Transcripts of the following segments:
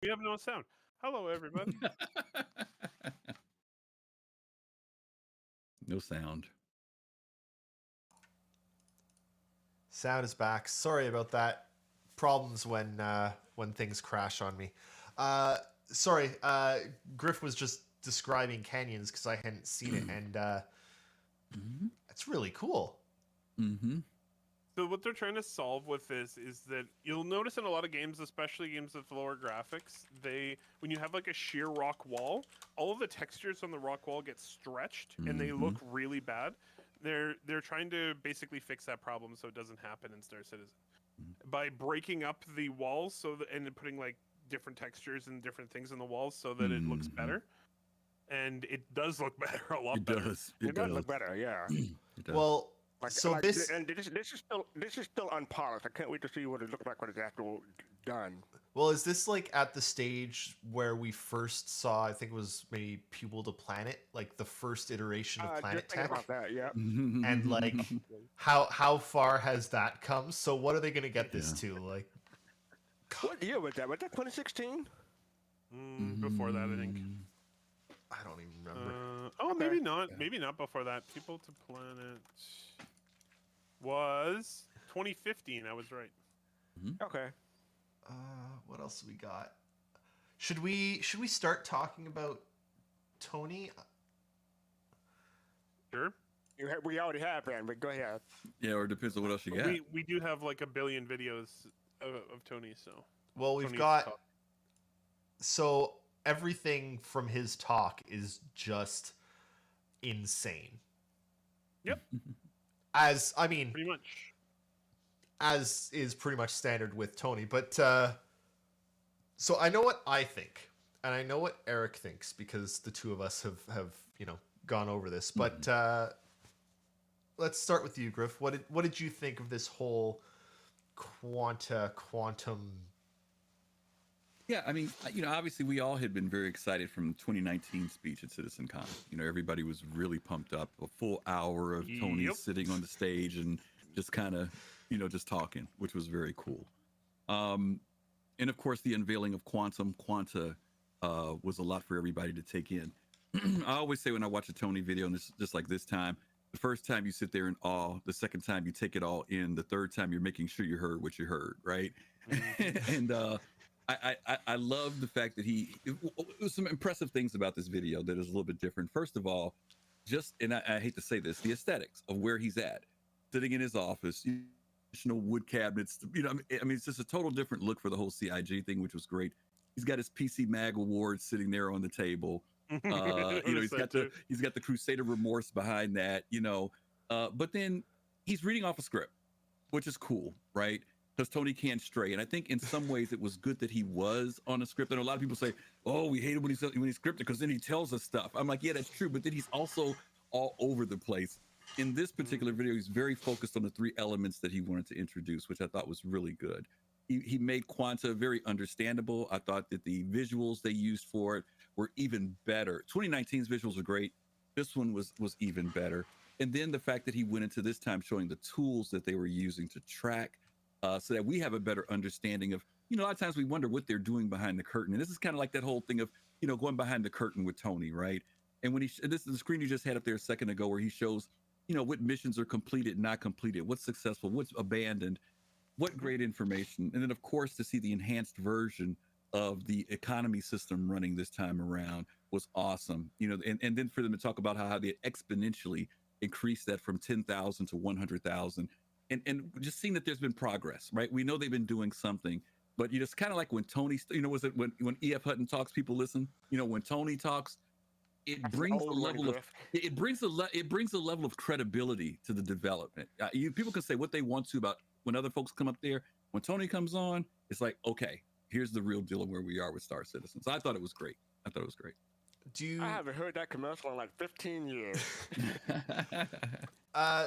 We have no sound. Hello, everybody. No sound. Sound is back. Sorry about that. Problems when things crash on me. Sorry, Griff was just describing canyons because I hadn't seen it, and it's really cool. Mm-hmm. So what they're trying to solve with this is that you'll notice in a lot of games, especially games with lower graphics, when you have like a sheer rock wall, all of the textures on the rock wall get stretched and they look really bad. They're trying to basically fix that problem so it doesn't happen in Star Citizen by breaking up the walls and putting like different textures and different things in the walls so that it looks better. And it does look better, a lot better. It does look better, yeah. It does. Well, this is still unpolished. I can't wait to see what it looks like when it's actually done. Well, is this like at the stage where we first saw? I think it was maybe Pupil to Planet, like the first iteration of Planet Tech. About that, yeah. And like, how far has that come? So what are they going to get this to? Like, what year was that? Was that 2016? Before that, I think. I don't even remember. Maybe not. Maybe not before that. People to Planet was 2015. I was right. Okay. What else we got? Should we start talking about Tony? Sure. We already have, man, but go ahead. Yeah, or it depends on what else you got. We do have like a billion videos of Tony, so. Well, we've got... So everything from his talk is just insane. Yep. Pretty much. As is pretty much standard with Tony. But, so I know what I think, and I know what Eric thinks, because the two of us have gone over this. But let's start with you, Griff. What did you think of this whole quantum... Yeah, I mean, obviously we all had been very excited from the 2019 speech at CitizenCon. Everybody was really pumped up. A full hour of Tony sitting on the stage and just kind of, just talking, which was very cool. And of course, the unveiling of Quanta was a lot for everybody to take in. I always say when I watch a Tony video, and this just like this time, the first time you sit there in awe, the second time you take it all in, the third time you're making sure you heard what you heard, right? And I love the fact that it was some impressive things about this video that is a little bit different. First of all, and I hate to say this, the aesthetics of where he's at, sitting in his office, wood cabinets, it's just a total different look for the whole CIG thing, which was great. He's got his PC Mag award sitting there on the table. He's got the Crusader Remorse behind that, but then he's reading off a script, which is cool, right? Because Tony can't stray. And I think in some ways it was good that he was on a script. And a lot of people say, oh, we hate it when he's scripted because then he tells us stuff. I'm like, yeah, that's true. But then he's also all over the place. In this particular video, he's very focused on the three elements that he wanted to introduce, which I thought was really good. He made Quanta very understandable. I thought that the visuals they used for it were even better. 2019's visuals were great. This one was even better. And then the fact that he went into this time showing the tools that they were using to track, so that we have a better understanding of, a lot of times we wonder what they're doing behind the curtain. And this is kind of like that whole thing of, going behind the curtain with Tony, right? And when this is the screen you just had up there a second ago where he shows, what missions are completed, not completed, what's successful, what's abandoned, what great information. And then, of course, to see the enhanced version of the economy system running this time around was awesome. And then for them to talk about how they exponentially increased that from 10,000 to 100,000. And just seeing that there's been progress, right? We know they've been doing something, but it's kind of like when Tony, was it when E.F. Hutton talks, people listen? When Tony talks, it brings a level of credibility to the development. People can say what they want to about when other folks come up there. When Tony comes on, it's like, okay, here's the real deal of where we are with Star Citizen. So I thought it was great. I haven't heard that commercial in like 15 years.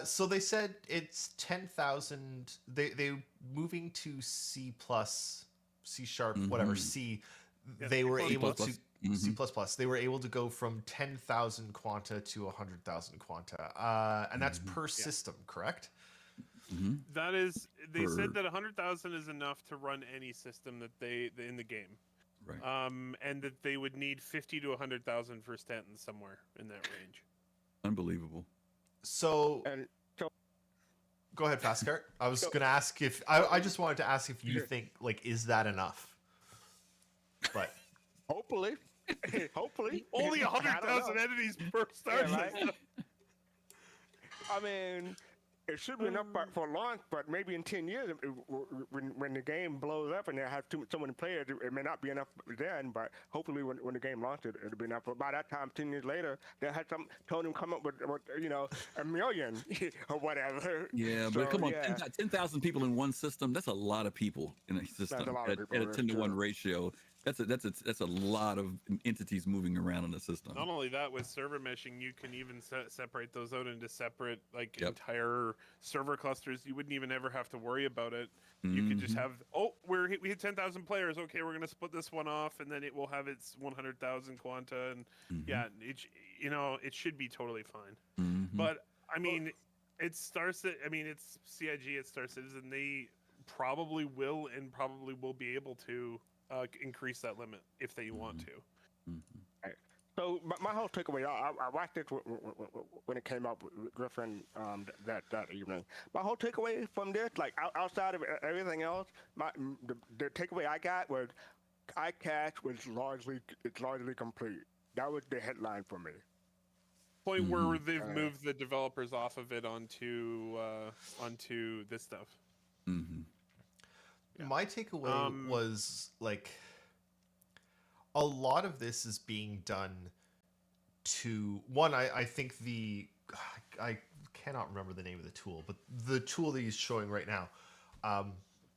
So they said it's 10,000. They moving to C+, C sharp, whatever C. They were able to C++. They were able to go from 10,000 quanta to 100,000 quanta, and that's per system, correct? That is, they said that 100,000 is enough to run any system that they in the game. And that they would need 50 to 100,000 for Stanton somewhere in that range. Unbelievable. So, And so, go ahead, Fastcart. I was gonna ask if I just wanted to ask if you think like is that enough? But hopefully, hopefully, Only I don't 100,000 know. entities per star Yeah, right? system. I mean, it should be enough for launch, but maybe in 10 years, when the game blows up and they have so many players, it may not be enough then, but hopefully when the game launches, it'll be enough. But by that time, 10 years later, they'll have told them come up with a million or whatever. Yeah, So, but come on, yeah. 10,000 people in one system, that's a lot of people in a system. a lot of people, at a that's 10 to 1 true. ratio. That's a lot of entities moving around in the system. Not only that, with server meshing, you can even separate those out into separate, entire server clusters. You wouldn't even ever have to worry about it. You could just have, we hit 10,000 players. Okay, we're gonna split this one off, and then it will have its 100,000 quanta, and it should be totally fine. But I mean, it's CIG, it's Star Citizen. They probably will be able to increase that limit if they want to. So my whole takeaway, I watched it when it came up with Griffin that evening. My whole takeaway from this, like outside of everything else, the takeaway I got was iCache was largely complete. That was the headline for me. Point where they've moved the developers off of it onto this stuff. my takeaway was like a lot of this is being done to one. I think I cannot remember the name of the tool, but the tool that he's showing right now,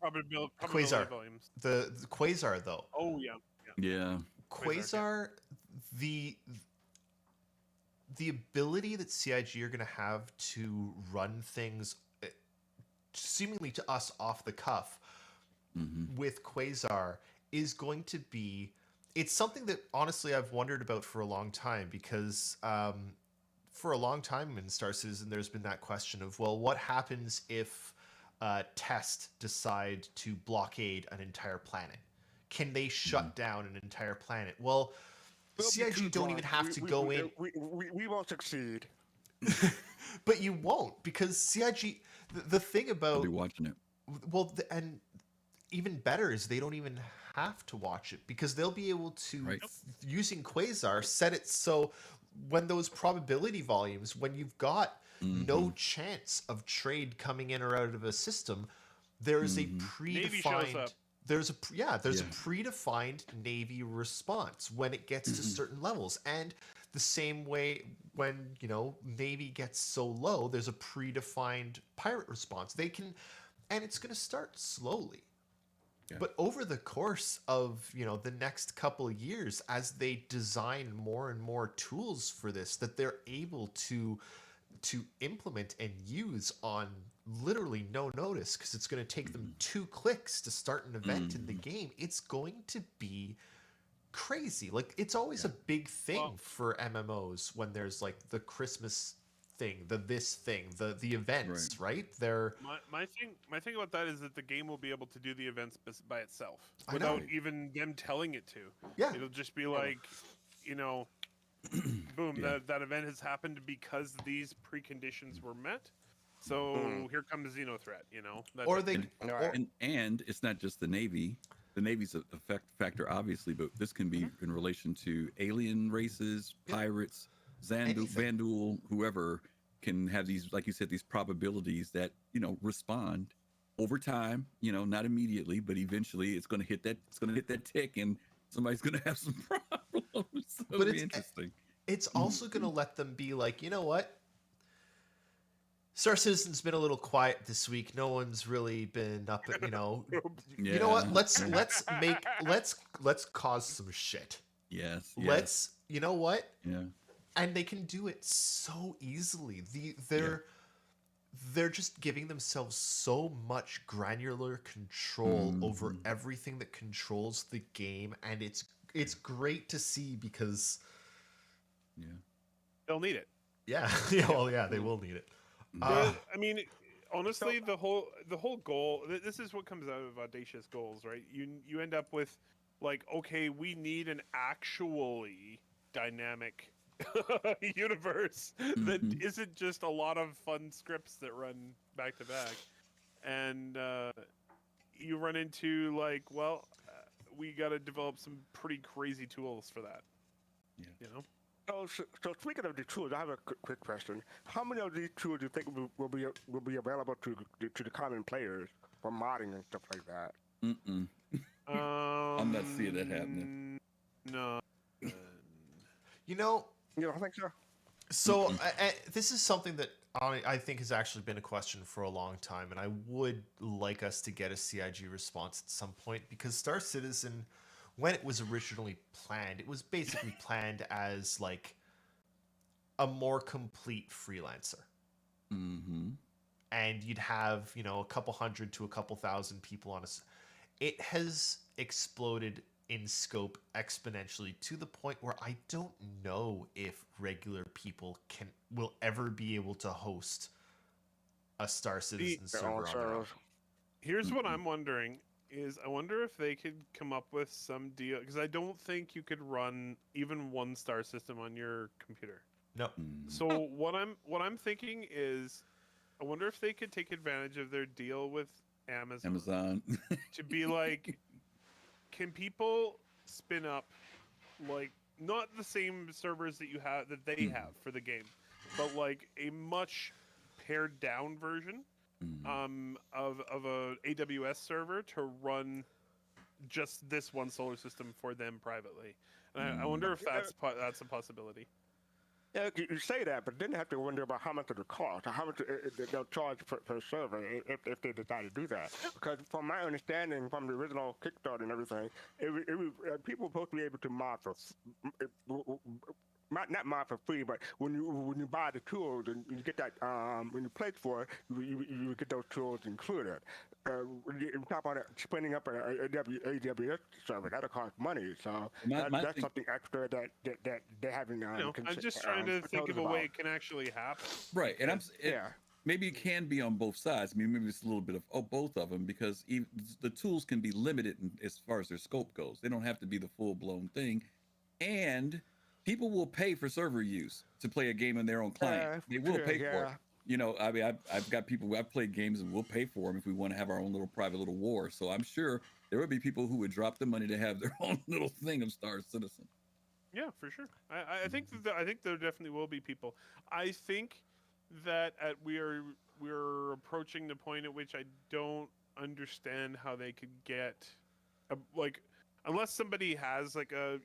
Probability Quasar. volumes. The Quasar though. Oh yeah. Yeah. Quasar, the ability that CIG are going to have to run things seemingly to us off the cuff with Quasar is going to be, it's something that honestly I've wondered about for a long time, because for a long time in Star Citizen there's been that question of, well, what happens if Test decide to blockade an entire planet? Can they shut down an entire planet? Well, CIG don't even have to go in. We won't succeed. But you won't, because CIG, the thing about... I'll be watching it. Well, and even better is they don't even have to watch it, because they'll be able to, using Quasar, set it so when those probability volumes, when you've got no chance of trade coming in or out of a system, there's a predefined... There's a predefined Navy response when it gets to certain levels, and the same way when Navy gets so low, there's a predefined pirate response. They can, and it's going to start slowly, but over the course of the next couple of years, as they design more and more tools for this that they're able to implement and use on literally no notice, because it's going to take them 2 clicks to start an event in the game, it's going to be crazy. Like, it's always a big thing for MMOs when there's like the Christmas thing, the events, right? They're my thing about that is that the game will be able to do the events by itself without even them telling it to. Yeah, it'll just be like, boom, that event has happened because these preconditions were met. So here comes Xenothreat, And it's not just the Navy. The Navy's a factor, obviously, but this can be in relation to alien races, pirates, Vandal, whoever can have these, like you said, these probabilities that respond over time. Not immediately, but eventually it's going to hit that tick, and somebody's going to have some problems. So but it'll be interesting. It's also going to let them be like, you know what? Star Citizen's been a little quiet this week. No one's really been up at, You know what? Let's cause some shit. Yes. You know what? Yeah. And they can do it so easily. They're just giving themselves so much granular control over everything that controls the game, and it's great to see, because they'll need it. Yeah, they will need it. I mean, honestly, the whole goal. This is what comes out of audacious goals, right? You end up with like, okay, we need an actually dynamic universe that isn't just a lot of fun scripts that run back to back. And you run into like, well, we got to develop some pretty crazy tools for that. Yeah. You know. So speaking of the tools, I have a quick question. How many of these tools do you think will be available to the common players for modding and stuff like that? I'm not seeing that happening. No. You know, You don't think so? so this is something that I think has actually been a question for a long time, and I would like us to get a CIG response at some point, because Star Citizen, when it was originally planned, it was basically planned as like a more complete freelancer. And you'd have, you know, a couple hundred to a couple thousand people on it has exploded in scope exponentially to the point where I don't know if regular people will ever be able to host a Star Citizen server on their own. Here's what I'm wondering is I wonder if they could come up with some deal, because I don't think you could run even one star system on your computer. No. So what I'm thinking is I wonder if they could take advantage of their deal with Amazon to be like, can people spin up like not the same servers that they have for the game, but like a much pared down version of a AWS server to run just this one solar system for them privately. And I wonder if that's a possibility. Yeah, you say that, but then you have to wonder about how much it will cost, or how much they'll charge per server if they decide to do that. Because from my understanding, from the original Kickstarter and everything, people were supposed to be able to mod for, not mod for free, but when you buy the tools and you get that, when you pledge for it, you get those tools included. On top of it, spinning up an AWS server, that'll cost money. So that's something extra that they haven't. I'm just trying to think of a way it can actually happen. Right, and maybe it can be on both sides. I mean, maybe it's a little bit of both of them, because the tools can be limited as far as their scope goes. They don't have to be the full-blown thing, and people will pay for server use to play a game in their own client. They will pay for it. You know, I mean, I've got people, I've played games and we'll pay for them if we want to have our own little private little war. So I'm sure there would be people who would drop the money to have their own little thing of Star Citizen. Yeah, for sure. I think there definitely will be people. I think that we're approaching the point at which I don't understand how they could get unless somebody has like a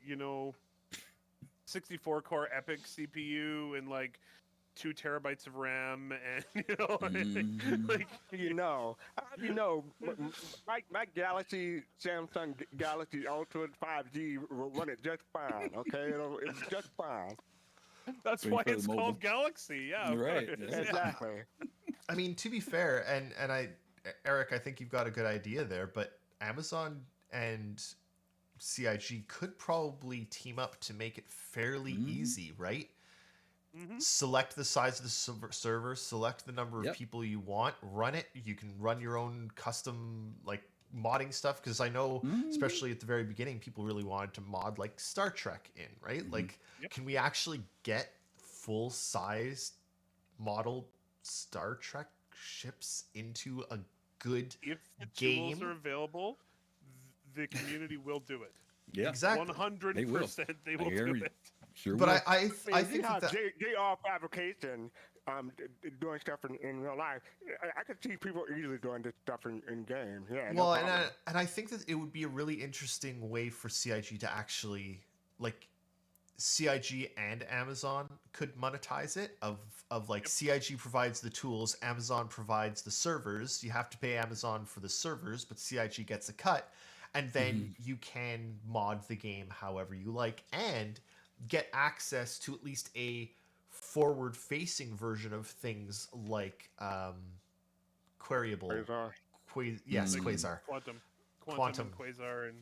64 core epic CPU and like 2 terabytes of RAM, and my Galaxy Samsung Galaxy Ultra 5G will run it just fine. Okay, it's just fine. That's why it's called Galaxy. Yeah, right. Yeah. Exactly. I mean, to be fair, and Eric, I think you've got a good idea there, but Amazon and CIG could probably team up to make it fairly easy, right? Select the size of the server, select the number of people you want, run it. You can run your own custom like modding stuff, because I know especially at the very beginning people really wanted to mod like Star Trek in, right? Like can we actually get full size model Star Trek ships into a good if the game? Tools are available, the community will do it. Yeah, exactly. 100% they will do it. Sure, but I think that JR Fabrication doing stuff in real life. I could see people easily doing this stuff in game. Yeah. Well, and I think that it would be a really interesting way for CIG to actually, like, CIG and Amazon could monetize it. Of like CIG provides the tools, Amazon provides the servers. You have to pay Amazon for the servers, but CIG gets a cut, and then you can mod the game however you like and get access to at least a forward-facing version of things like queryable. Quasar. Quantum, and Quasar, and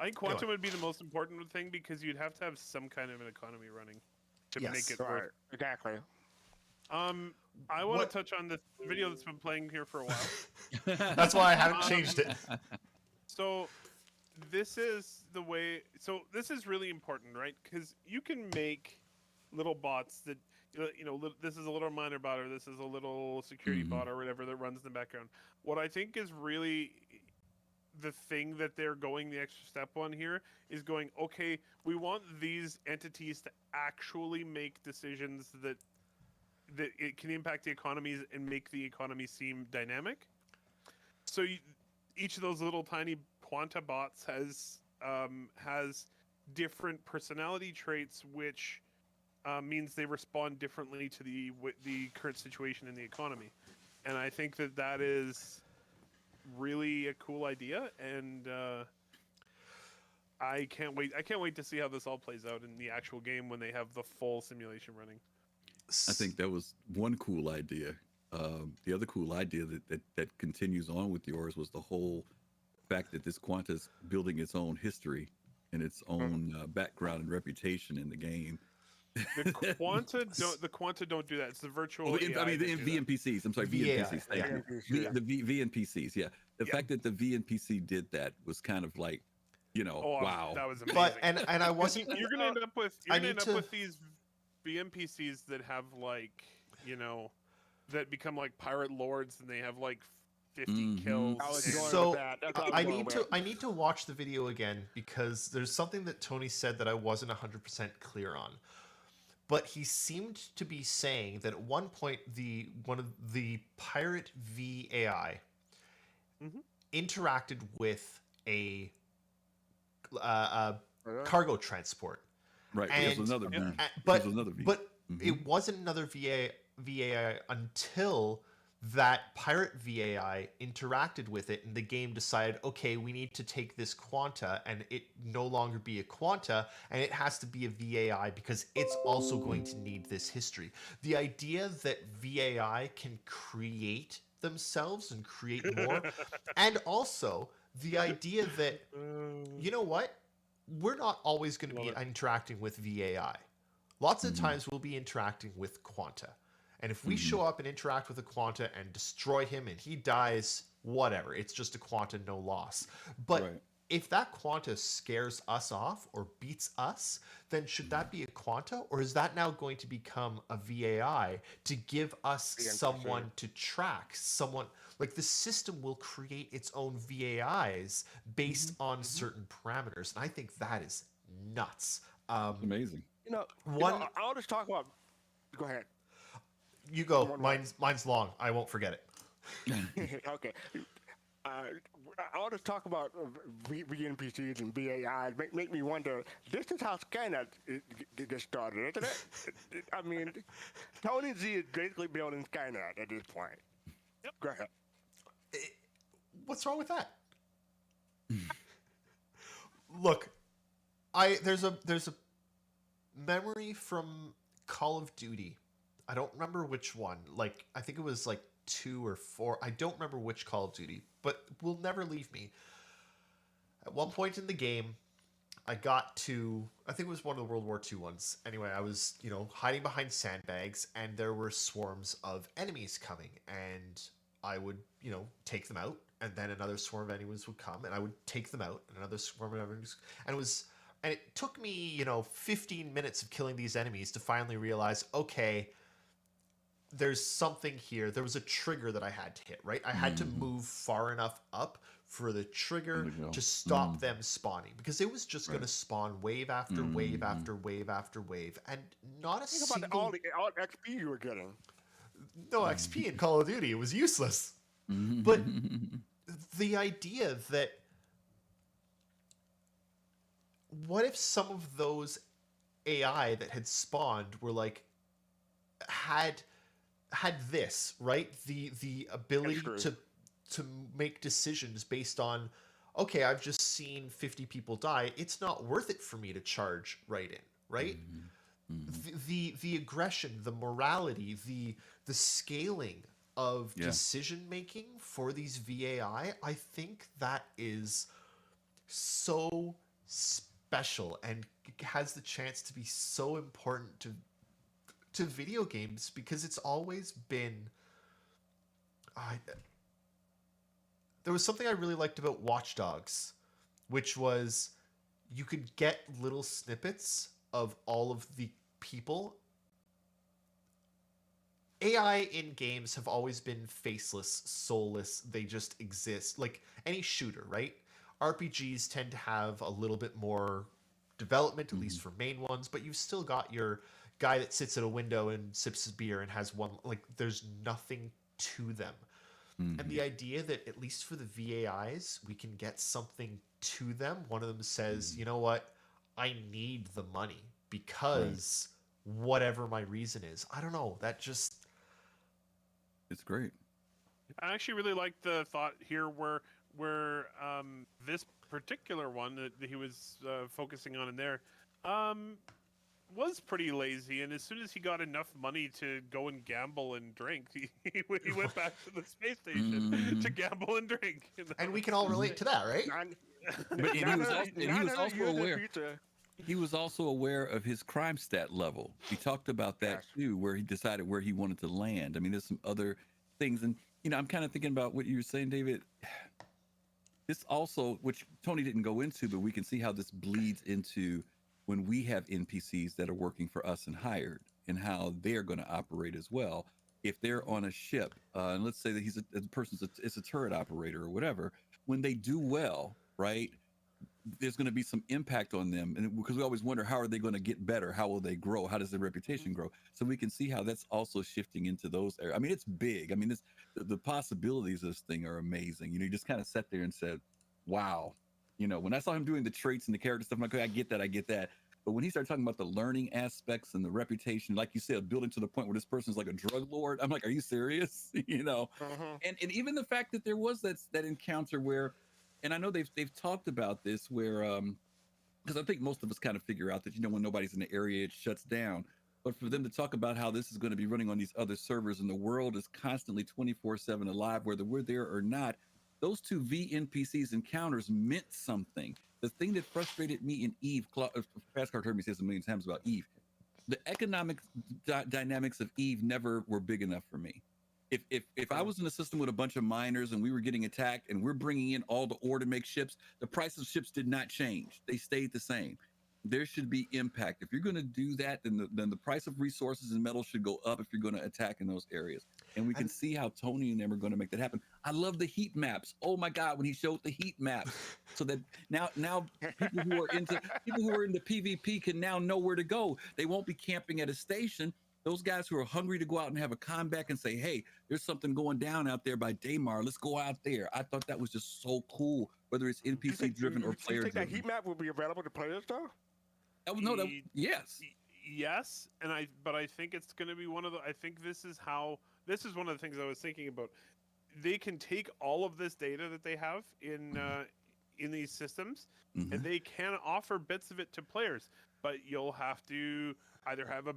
I think Quantum would be the most important thing, because you'd have to have some kind of an economy running to make it work. Exactly. I want to touch on this video that's been playing here for a while. That's why I haven't changed it. So this is the way. So this is really important, right? Because you can make little bots that this is a little miner bot, or this is a little security bot, or whatever that runs in the background. What I think is really the thing that they're going the extra step on here is going, okay, we want these entities to actually make decisions that it can impact the economies and make the economy seem dynamic. So each of those little tiny Quanta bots has different personality traits, which means they respond differently to the current situation in the economy. And I think that is really a cool idea, and I can't wait to see how this all plays out in the actual game when they have the full simulation running. I think that was one cool idea. The other cool idea that continues on with yours was the whole fact that this Quanta is building its own history and its own background and reputation in the game. The Quanta don't do that. It's the virtual. I mean, the VNPCs. I'm sorry, VNPCs. The VNPCs. Yeah, the fact that the VNPC did that was kind of like, wow. That was amazing. But and I wasn't. You're gonna end up with these VNPCs that have that become like pirate lords, and they have like 50 kills. So I need to watch the video again, because there's something that Tony said that I wasn't 100% clear on. But he seemed to be saying that at one point one of the pirate VAI interacted with a cargo transport. Right. And, it was another V. But it wasn't another VAI until that pirate VAI interacted with it, and the game decided, okay, we need to take this Quanta and it no longer be a Quanta, and it has to be a VAI because it's also going to need this history. The idea that VAI can create themselves and create more, and also the idea that, you know what, we're not always going to be interacting with VAI. Lots of times we'll be interacting with Quanta. And if we show up and interact with a Quanta and destroy him and he dies, whatever. It's just a Quanta, no loss. But if that Quanta scares us off or beats us, then should that be a Quanta? Or is that now going to become a VAI to give us someone to track? Someone, like, the system will create its own VAIs based on certain parameters. And I think that is nuts. Amazing. I'll just talk about... Go ahead. You go. Mine's long. I won't forget it. Okay. I'll just talk about VNPCs and VAIs. Make me wonder. This is how Skynet gets started, isn't it? I mean, Tony Z is basically building Skynet at this point. Yep. Go ahead. What's wrong with that? Look, there's a memory from Call of Duty. I don't remember which one. Like, I think it was like 2 or 4. I don't remember which Call of Duty, but will never leave me. At one point in the game, I got to, I think it was one of the World War II ones. Anyway, I was, hiding behind sandbags, and there were swarms of enemies coming, and I would, take them out, and then another swarm of enemies would come, and I would take them out, and another swarm of enemies, and it took me, 15 minutes of killing these enemies to finally realize, okay, there's something here. There was a trigger that I had to hit, right? I had to move far enough up for the trigger to stop them spawning, because it was just going to spawn wave after wave after wave after wave, and not a single... About all XP you were getting. No XP in Call of Duty. It was useless. But the idea that, what if some of those AI that had spawned were like, had this, right? The ability to make decisions based on, okay, I've just seen 50 people die. It's not worth it for me to charge right in, right? The aggression, the morality, the scaling of decision making for these VAI, I think that is so special and has the chance to be so important to video games, because it's always been... there was something I really liked about Watch Dogs, which was you could get little snippets of all of the people. AI in games have always been faceless, soulless. They just exist. Like any shooter, right? RPGs tend to have a little bit more development, at least for main ones, but you've still got your guy that sits at a window and sips his beer and has one, like, there's nothing to them. And the idea that, at least for the VAIs, we can get something to them. One of them says, you know what? I need the money because whatever my reason is. I don't know. That just... It's great. I actually really like the thought here where this particular one that he was focusing on in there was pretty lazy, and as soon as he got enough money to go and gamble and drink, he went back to the space station to gamble and drink. And we can all relate to that, right? But he was also aware. He was also aware of his crime stat level. He talked about that too, where he decided where he wanted to land. I mean, there's some other things, and I'm kind of thinking about what you were saying, David. This also, which Tony didn't go into, but we can see how this bleeds into when we have NPCs that are working for us and hired, and how they're going to operate as well. If they're on a ship, and let's say that it's a turret operator or whatever, when they do well, right? There's going to be some impact on them, and because we always wonder, how are they going to get better? How will they grow? How does their reputation grow? So we can see how that's also shifting into those areas. I mean, it's big. I mean, the possibilities of this thing are amazing. You just kind of sat there and said, wow. When I saw him doing the traits and the character stuff, I'm like, okay, I get that. But when he started talking about the learning aspects and the reputation, like you said, building to the point where this person's like a drug lord, I'm like, are you serious? And even the fact that there was that encounter where, and I know they've talked about this where, because I think most of us kind of figure out that, when nobody's in the area, it shuts down. But for them to talk about how this is going to be running on these other servers and the world is constantly 24/7 alive, whether we're there or not, those two VNPCs encounters meant something. The thing that frustrated me in Eve, Pascal heard me say this a million times about Eve, the economic dynamics of Eve never were big enough for me. If I was in a system with a bunch of miners and we were getting attacked and we're bringing in all the ore to make ships, the price of ships did not change. They stayed the same. There should be impact. If you're going to do that, then the price of resources and metal should go up if you're going to attack in those areas. And we can see how Tony and them are going to make that happen. I love the heat maps. Oh my God, when he showed the heat maps, so that now people who are into PvP can now know where to go. They won't be camping at a station. Those guys who are hungry to go out and have a comeback and say, hey, there's something going down out there by Daymar. Let's go out there. I thought that was just so cool, whether it's NPC driven or player driven. You think that heat map will be available to players though? Yes. Yes, but I think it's going to be one of the. I think this is one of the things I was thinking about. They can take all of this data that they have in these systems, and they can offer bits of it to players. But you'll have to either have a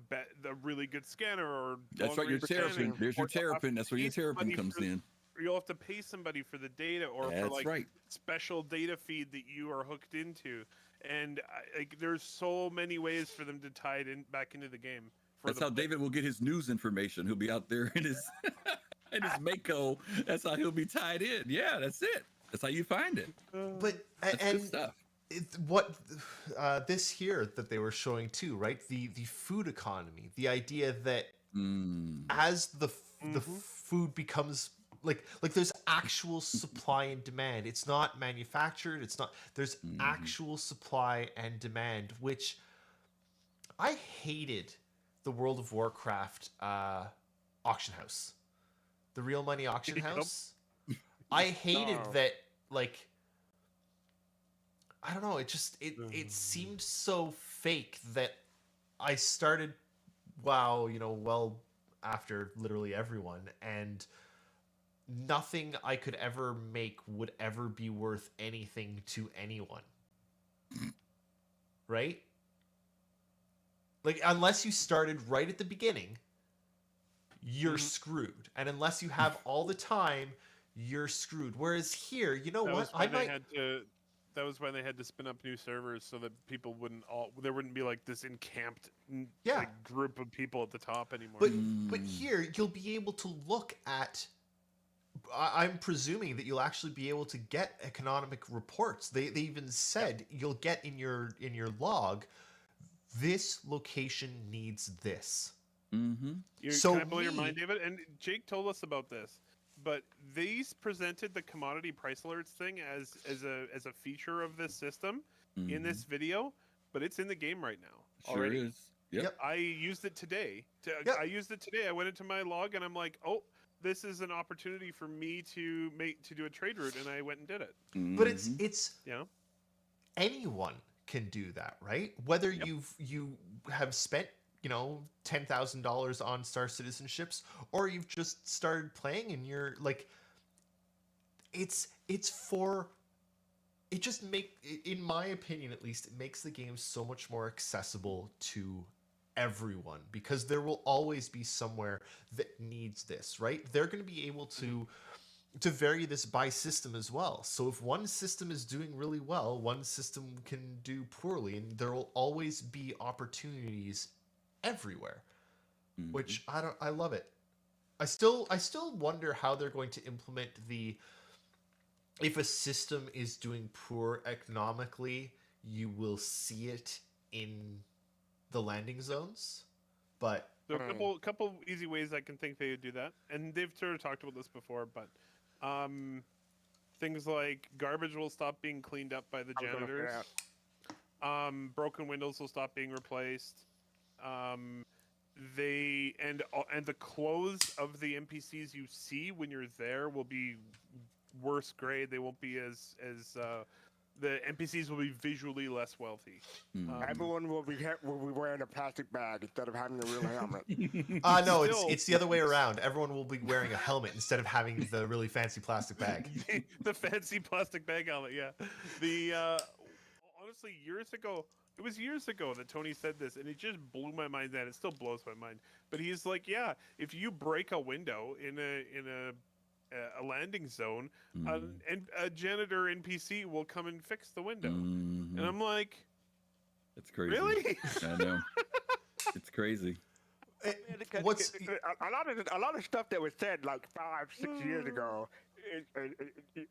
really good scanner, or that's right. Your terrapin. There's your terrapin. That's where your terrapin comes in. Or you'll have to pay somebody for the data, or for special data feed that you are hooked into. And there's so many ways for them to tie it in back into the game. That's how David will get his news information. He'll be out there in his in his Mako. That's how he'll be tied in. Yeah, that's it. That's how you find it. But and good stuff. This here that they were showing too, right? The food economy. The idea that as the food becomes like there's actual supply and demand. It's not manufactured. There's actual supply and demand, which I hated the World of Warcraft auction house, the real money auction house. I hated that. Like, I don't know. It seemed so fake that I started well after literally everyone, and nothing I could ever make would ever be worth anything to anyone. Right? Like, unless you started right at the beginning, you're screwed. And unless you have all the time, you're screwed. Whereas here, that was when they had to spin up new servers so that people there wouldn't be like this encamped group of people at the top anymore. But here, you'll be able to look at I'm presuming that you'll actually be able to get economic reports. They even said you'll get in your log, this location needs this. Can I blow your mind, David? And Jake told us about this, but these presented the commodity price alerts thing as a feature of this system in this video, but it's in the game right now already. Sure is. Yep. I used it today. I went into my log and I'm like, oh, this is an opportunity for me to do a trade route, and I went and did it. But it's anyone can do that, right? Whether you have spent $10,000 on Star Citizenships, or you've just started playing and you're like, it just in my opinion at least, it makes the game so much more accessible to everyone, because there will always be somewhere that needs this, right? They're going to be able to vary this by system as well. So if one system is doing really well, one system can do poorly, and there will always be opportunities everywhere, which I love it. I still wonder how they're going to implement if a system is doing poor economically, you will see it in the landing zones. But so a couple easy ways I can think they would do that, and they've sort of talked about this before, but things like garbage will stop being cleaned up by the janitors. Broken windows will stop being replaced. The clothes of the NPCs you see when you're there will be worse grade. They won't be as the NPCs will be visually less wealthy. Everyone will be wearing a plastic bag instead of having a real helmet. No, it's the other way around. Everyone will be wearing a helmet instead of having the really fancy plastic bag. The fancy plastic bag helmet, yeah. Honestly, years ago that Tony said this, and it just blew my mind. That it still blows my mind. But he's like, yeah, if you break a window in a landing zone, and a janitor NPC will come and fix the window. And I'm like, that's crazy. Really? I know. It's crazy. What's a lot of stuff that was said like 5-6 years ago. You're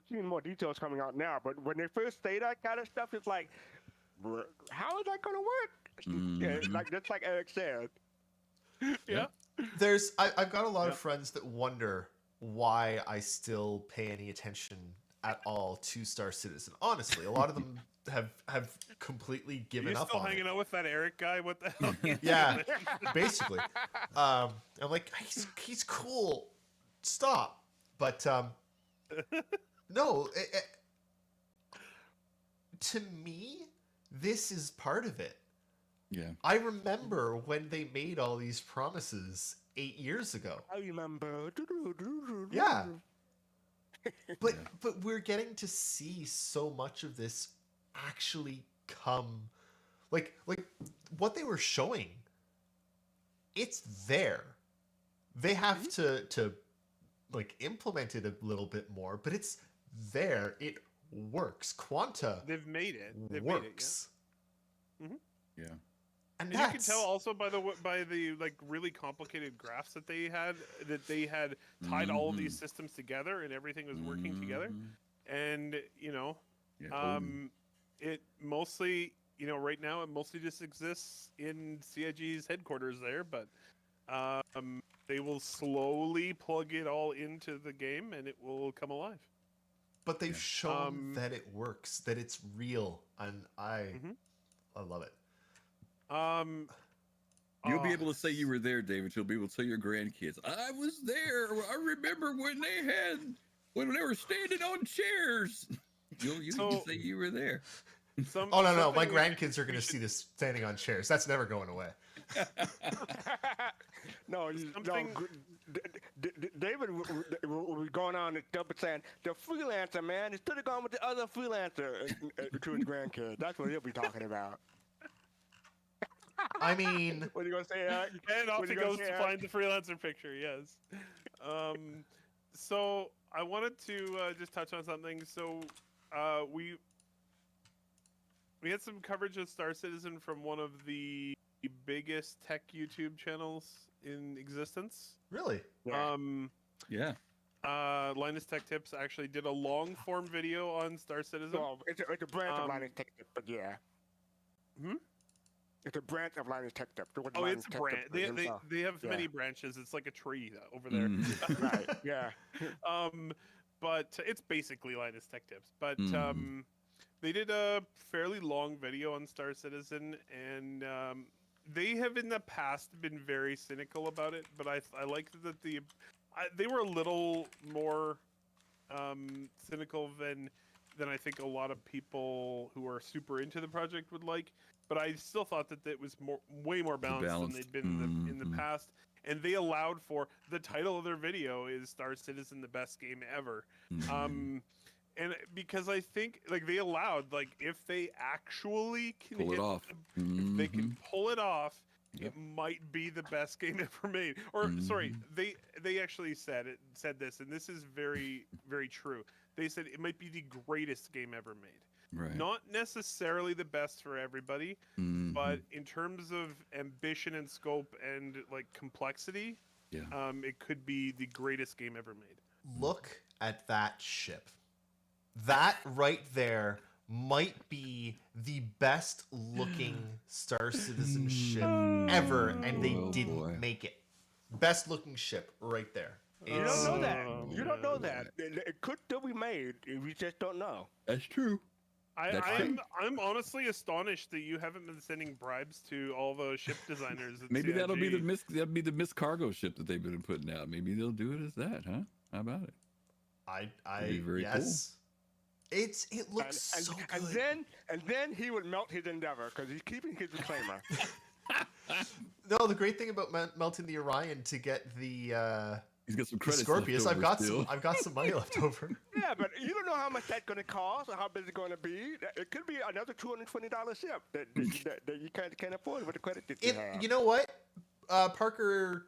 seeing more details coming out now, but when they first say that kind of stuff, it's like, how is that going to work? Just like Eric said. Yeah. I've got a lot of friends that wonder why I still pay any attention at all to Star Citizen. Honestly, a lot of them have completely given up on it. You're still hanging out with that Eric guy? What the hell? Yeah, basically. I'm like, he's cool. Stop. But no, to me, this is part of it. Yeah. I remember when they made all these promises 8 years ago. I remember. Yeah. But we're getting to see so much of this actually come, like what they were showing. It's there. They have to like implement it a little bit more, but it's there. It works. Quanta. They've made it. Works. Made it, Yeah. And you can tell also by the like really complicated graphs that they had tied all of these systems together and everything was working together. And it mostly right now it mostly just exists in CIG's headquarters there, but they will slowly plug it all into the game and it will come alive. But they've shown that it works, that it's real, and I love it. You'll be able to say you were there, David. You'll be able to tell your grandkids, I was there. I remember when they were standing on chairs. You can say you were there. No. My grandkids are going to see this standing on chairs. That's never going away. David will be going on and saying, the freelancer, man, instead of going with the other freelancer to his grandkids. That's what he'll be talking about. I mean, what are you gonna say, Eric? And off he goes to find the freelancer picture. Yes. So I wanted to just touch on something. So we had some coverage of Star Citizen from one of the biggest tech YouTube channels in existence. Really? Yeah. Linus Tech Tips actually did a long form video on Star Citizen. Well, it's a branch of Linus Tech Tips, but yeah. It's a branch of Linus Tech Tips. Oh, it's a branch. They have many branches. It's like a tree over there. Right. Yeah. But it's basically Linus Tech Tips. But they did a fairly long video on Star Citizen, and they have in the past been very cynical about it. But I like that they were a little more cynical than I think a lot of people who are super into the project would like. But I still thought that it was way more balanced than they'd been in the past. And they allowed for the title of their video is Star Citizen, the best game ever. And because I think they allowed if they actually can pull it off, if they can pull it off. Yep. It might be the best game ever made. Or sorry, they actually said this, and this is very, very true. They said it might be the greatest game ever made. Right. Not necessarily the best for everybody, but in terms of ambition and scope and complexity, it could be the greatest game ever made. Look at that ship. That right there might be the best looking Star Citizen ship ever, and they didn't make it. Best looking ship right there. You don't know that. You don't know that. It could still be made. We just don't know. That's true. I'm honestly astonished that you haven't been sending bribes to all those ship designers. Maybe that'll be the Miss Cargo ship that they've been putting out. Maybe they'll do it as that, huh? How about it? That'd be very cool. It looks so good. And then he would melt his Endeavor because he's keeping his disclaimer. No, the great thing about melting the Orion to get the he's got some credits Scorpius. I've got some money left over. Yeah, but you don't know how much that's going to cost or how big it's going to be. It could be another $220 ship that you can't afford with the credit that you have. You know what, Parker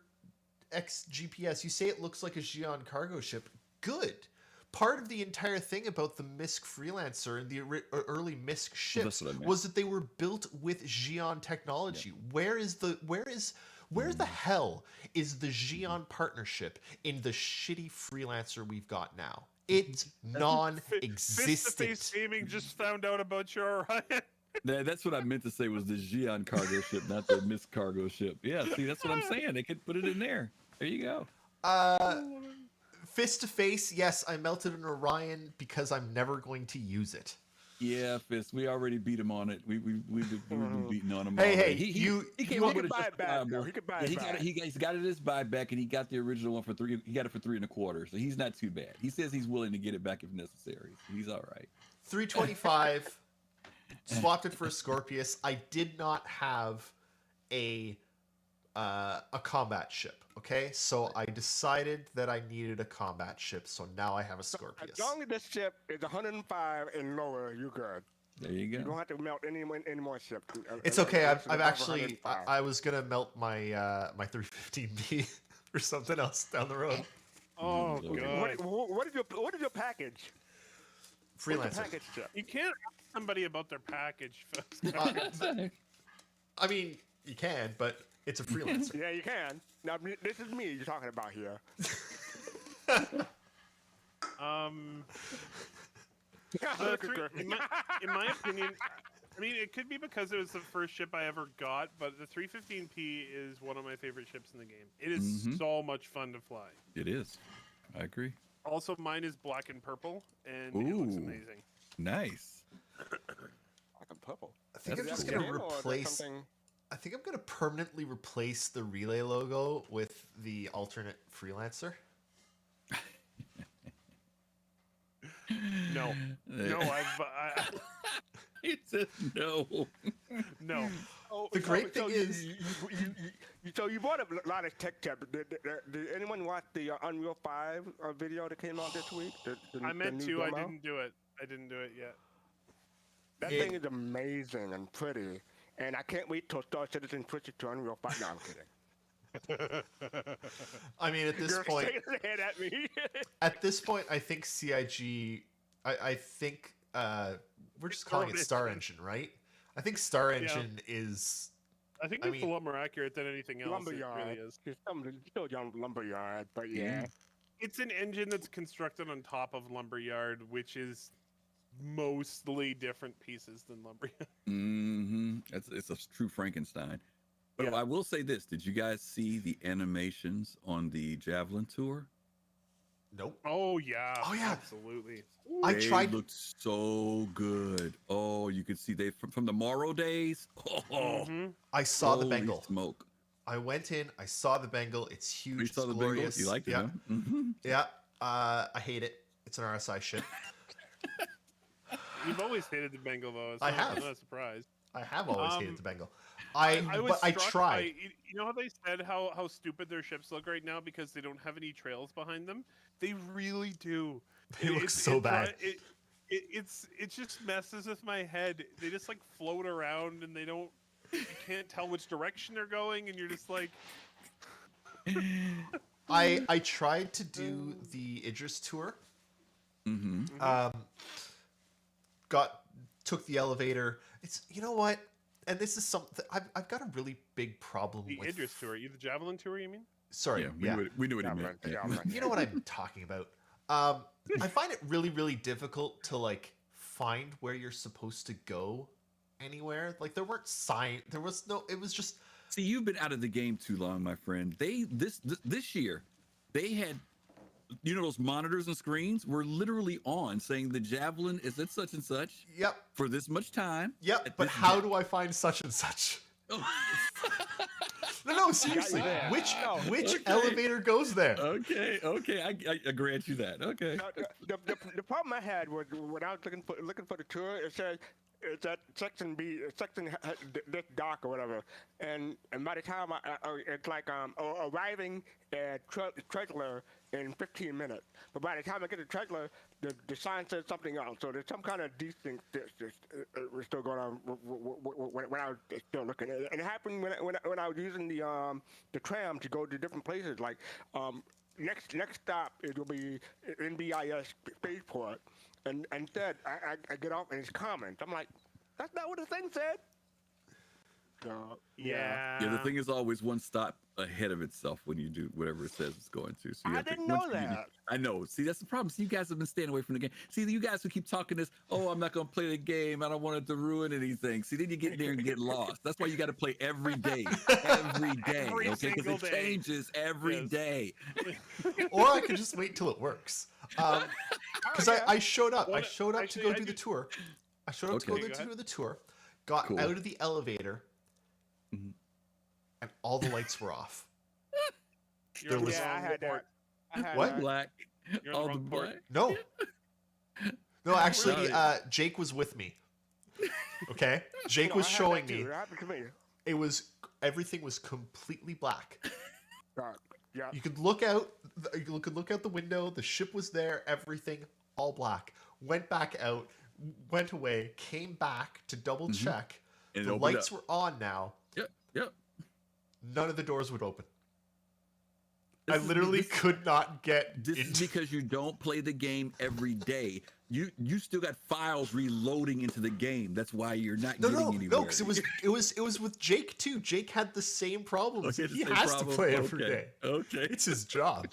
X GPS, you say it looks like a Xi'an cargo ship. Good. Part of the entire thing about the MISC Freelancer and the early MISC ships was that they were built with Xi'an technology. Yeah. Where the hell is the Xi'an partnership in the shitty Freelancer we've got now? It's non-existent. Face-to-face gaming just found out about your Orion. That's what I meant to say was the Xi'an cargo ship, not the MISC cargo ship. Yeah, see, that's what I'm saying. They could put it in there. There you go. Fist to face, yes, I melted an Orion because I'm never going to use it. Yeah, Fist, we already beat him on it. We've been beating on him. Hey, he came up with buy it back. He could buy it back. He's got it as buyback, and he got the original one for $3. He got it for $3.25, so he's not too bad. He says he's willing to get it back if necessary. So he's all right. $3.25. Swapped it for a Scorpius. I did not have a combat ship. Okay, so I decided that I needed a combat ship, so now I have a Scorpius. As long as this ship is 105 and lower, you're good. There you go. You don't have to melt any more ships. It's okay. I've actually I was gonna melt my my 315B or something else down the road. Oh god! What is your package? Freelancer. Package ship? You can't ask somebody about their package. I mean, you can, but it's a freelancer. Yeah, you can. Now, this is me you're talking about here. In my opinion, I mean, it could be because it was the first ship I ever got, but the 315P is one of my favorite ships in the game. It is so much fun to fly. It is. I agree. Also, mine is black and purple, and it looks amazing. Nice. Black and purple. I think I'm just going to replace... I think I'm going to permanently replace the Relay logo with the alternate Freelancer. No. He says no. No. The great thing is... So you bought a lot of tech tab. Did anyone watch the Unreal 5 video that came out this week? I meant to. I didn't do it. I didn't do it yet. That thing is amazing and pretty. And I can't wait till Star Citizen switches to Unreal 5. No, I'm kidding. I mean, at this point... at me. At this point, I think CIG... I think... we're just calling it Star Engine, right? I think Star Engine is... I think it's a lot more accurate than anything else. Lumberyard. It really is. Still young Lumberyard, but yeah. It's an engine that's constructed on top of Lumberyard, which is mostly different pieces than Lumberyard. It's a true Frankenstein. But Yeah. I will say this: did you guys see the animations on the Javelin tour? Nope. Oh yeah. Oh, yeah. Absolutely. I They tried. looked so good. Oh, you could see they from the Morrow days. Oh, Mhm. I saw the holy Bengal. smoke! I went in. I saw the Bengal. It's huge. You It's saw the glorious. Bengal? You liked it? Yeah. Huh? Mm-hmm. Yeah. I hate it. It's an RSI ship. You've always hated the Bengal, though. It's I not, have. I'm not surprised. I have always hated Um, the Bengal. I was But I struck tried. by, you know how they said how stupid their ships look right now because they don't have any trails behind them? They really do. They look so bad. It just messes with my head. They just like float around and you can't tell which direction they're going, and you're just like, I tried to do the Idris tour. Took the elevator. It's, you know what? And this is something I've got a really big problem the with. Idris tour. The Javelin tour, you mean? Sorry, Yeah, we knew what he meant. Yeah, Yeah. right. you know what I'm talking about. I find it really, really difficult to like find where you're supposed to go anywhere. Like there weren't sign. There was no. It was just. See, you've been out of the game too long, my friend. This year, they had, you know, those monitors and screens were literally on saying the Javelin is at such and such Yep. for this much time. Yep. at But this how depth. do I find such and such? Oh. No, seriously. there. Which Okay. elevator goes there? Okay, I grant you that. Okay. Now, the problem I had was when I was looking for the tour, it said it's at section B, section this dock or whatever, and by the time it's like arriving at Treadler in 15 minutes, but by the time I get to Treadler, the sign says something else. So there's some kind of desync that was still going on when I was still looking at it, and it happened when I was using the tram to go to different places. Like next stop it will be NBIS Spaceport. And instead, I get off and it's comments. I'm like, that's not what the thing said. Yeah. Yeah, the thing is always one stop ahead of itself when you do whatever it says it's going to. So you I have to- didn't know once you- that. I know. See, that's the problem. See, you guys have been staying away from the game. See, you guys who keep talking this, oh, I'm not going to play the game. I don't want it to ruin anything. See, then you get there and get lost. That's why you got to play every day. Every day. Every Okay? single Because it day. changes every Yes. day. Or I could just wait till it works. Because I showed up. I showed up to go do the tour. I showed up to Okay. go Go do the tour. Got Cool. out of the elevator, and all the lights were off. You're on the Yeah, I wrong had report. that. I had What? that. Black. You're on All the the wrong board. black. No. No, actually, Really? Jake was with me. Okay, Jake No, was I had showing that too. me. It happened to me. It was everything was completely black. Yeah. You could look out. You could look out the window. The ship was there. Everything all black. Went back out. Went away. Came back to double check. And it The opened lights up. were on now. Yep. None of the doors would open. This I is- literally this- could not get This is into. because you don't play the game every day. You still got files reloading into the game. That's why you're not No, getting no, anywhere. no, because it was with Jake too. Jake had the same problems. Okay, the He same has problem? to play every Okay. day. Okay. It's his job.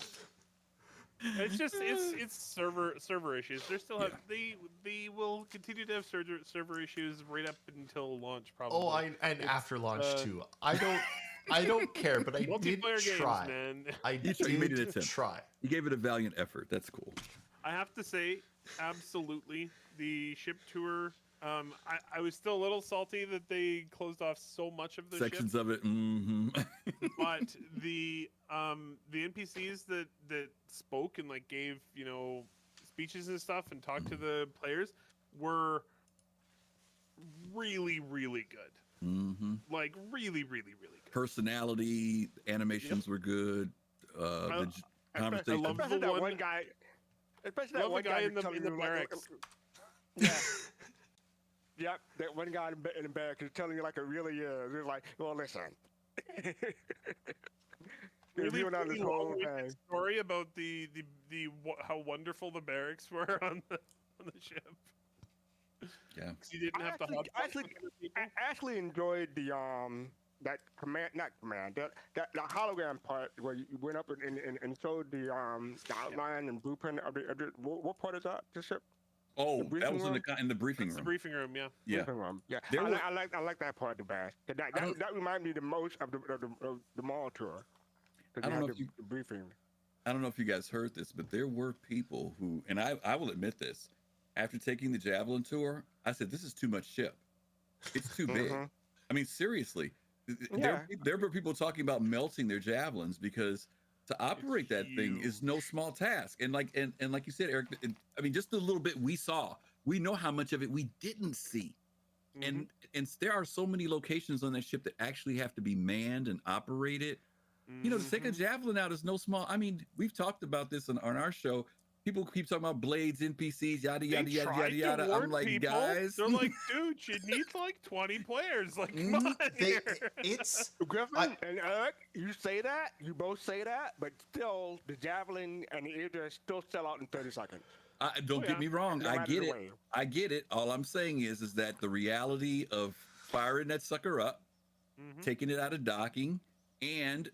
It's just it's server issues. They still have they will continue to have server issues right up until launch probably. Oh, and after launch uh, too. I don't care, but I did multiplayer games, try. man. I You made an did attempt. try. You gave it a valiant effort. That's cool. I have to say, absolutely, the ship tour. I was still a little salty that they closed off so much of the Sections ship, of it. Mm-hmm. but the NPCs that spoke and like gave speeches and stuff and talked to the players were really good. Mm-hmm. Like really good. Personality, animations were good. The conversation. love Especially the that one- one guy. Especially that Love the one guy in who's the telling you, like, barracks. Yeah. Yep, that one guy in the barracks is telling you like it really is. It's like, well, listen. Really, Reviewing on this pretty whole long-winded thing. story about how wonderful the barracks were on the ship. Yeah. 'Cause you didn't I have to actually- hotspot actually- with other people. I actually enjoyed the that command, not command, that the hologram part where you went up and showed the outline and blueprint of the what part is that? The ship? Oh, The that briefing was room? in the briefing That's the room. briefing room, yeah. Yeah. Briefing room. Yeah. There were- I like that part the best. That reminds me the most of the mall tour. I don't know if the briefing. I don't know if you guys heard this, but there were people who, and I will admit this, after taking the Javelin tour, I said, this is too much ship. It's too big. I mean, seriously, there were people talking about melting their Javelins because to operate that thing is no small task. And like you said, Eric, I mean, just the little bit we saw, we know how much of it we didn't see. And there are so many locations on that ship that actually have to be manned and operated. You know, to take a Javelin out is no small. I mean, we've talked about this on our show. People keep talking about blades, NPCs, yada yada yada yada yada. I'm like, people. guys, They're like, dude, you need like 20 players. Like, come on here. It's Griffin and Eric, you say that, you both say that, but still, the Javelin and the Idris still sell out in 30 seconds. Don't get me wrong. No I matter get the it. way. I get it. All I'm saying is that the reality of firing that sucker up, taking it out of docking, and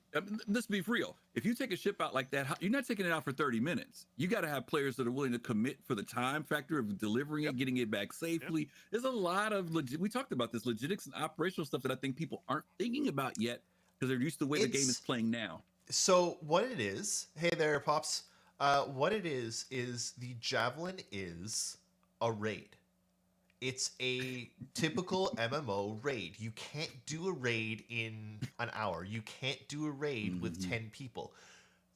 let's be real. If you take a ship out like that, you're not taking it out for 30 minutes. You got to have players that are willing to commit for the time factor of delivering it, getting it back safely. There's a lot of we talked about this logistics and operational stuff that I think people aren't thinking about yet because they're used to the way the game is playing now. So what it is, hey there, Pops. What it is the Javelin is a raid. It's a typical MMO raid. You can't do a raid in an hour. You can't do a raid with 10 people.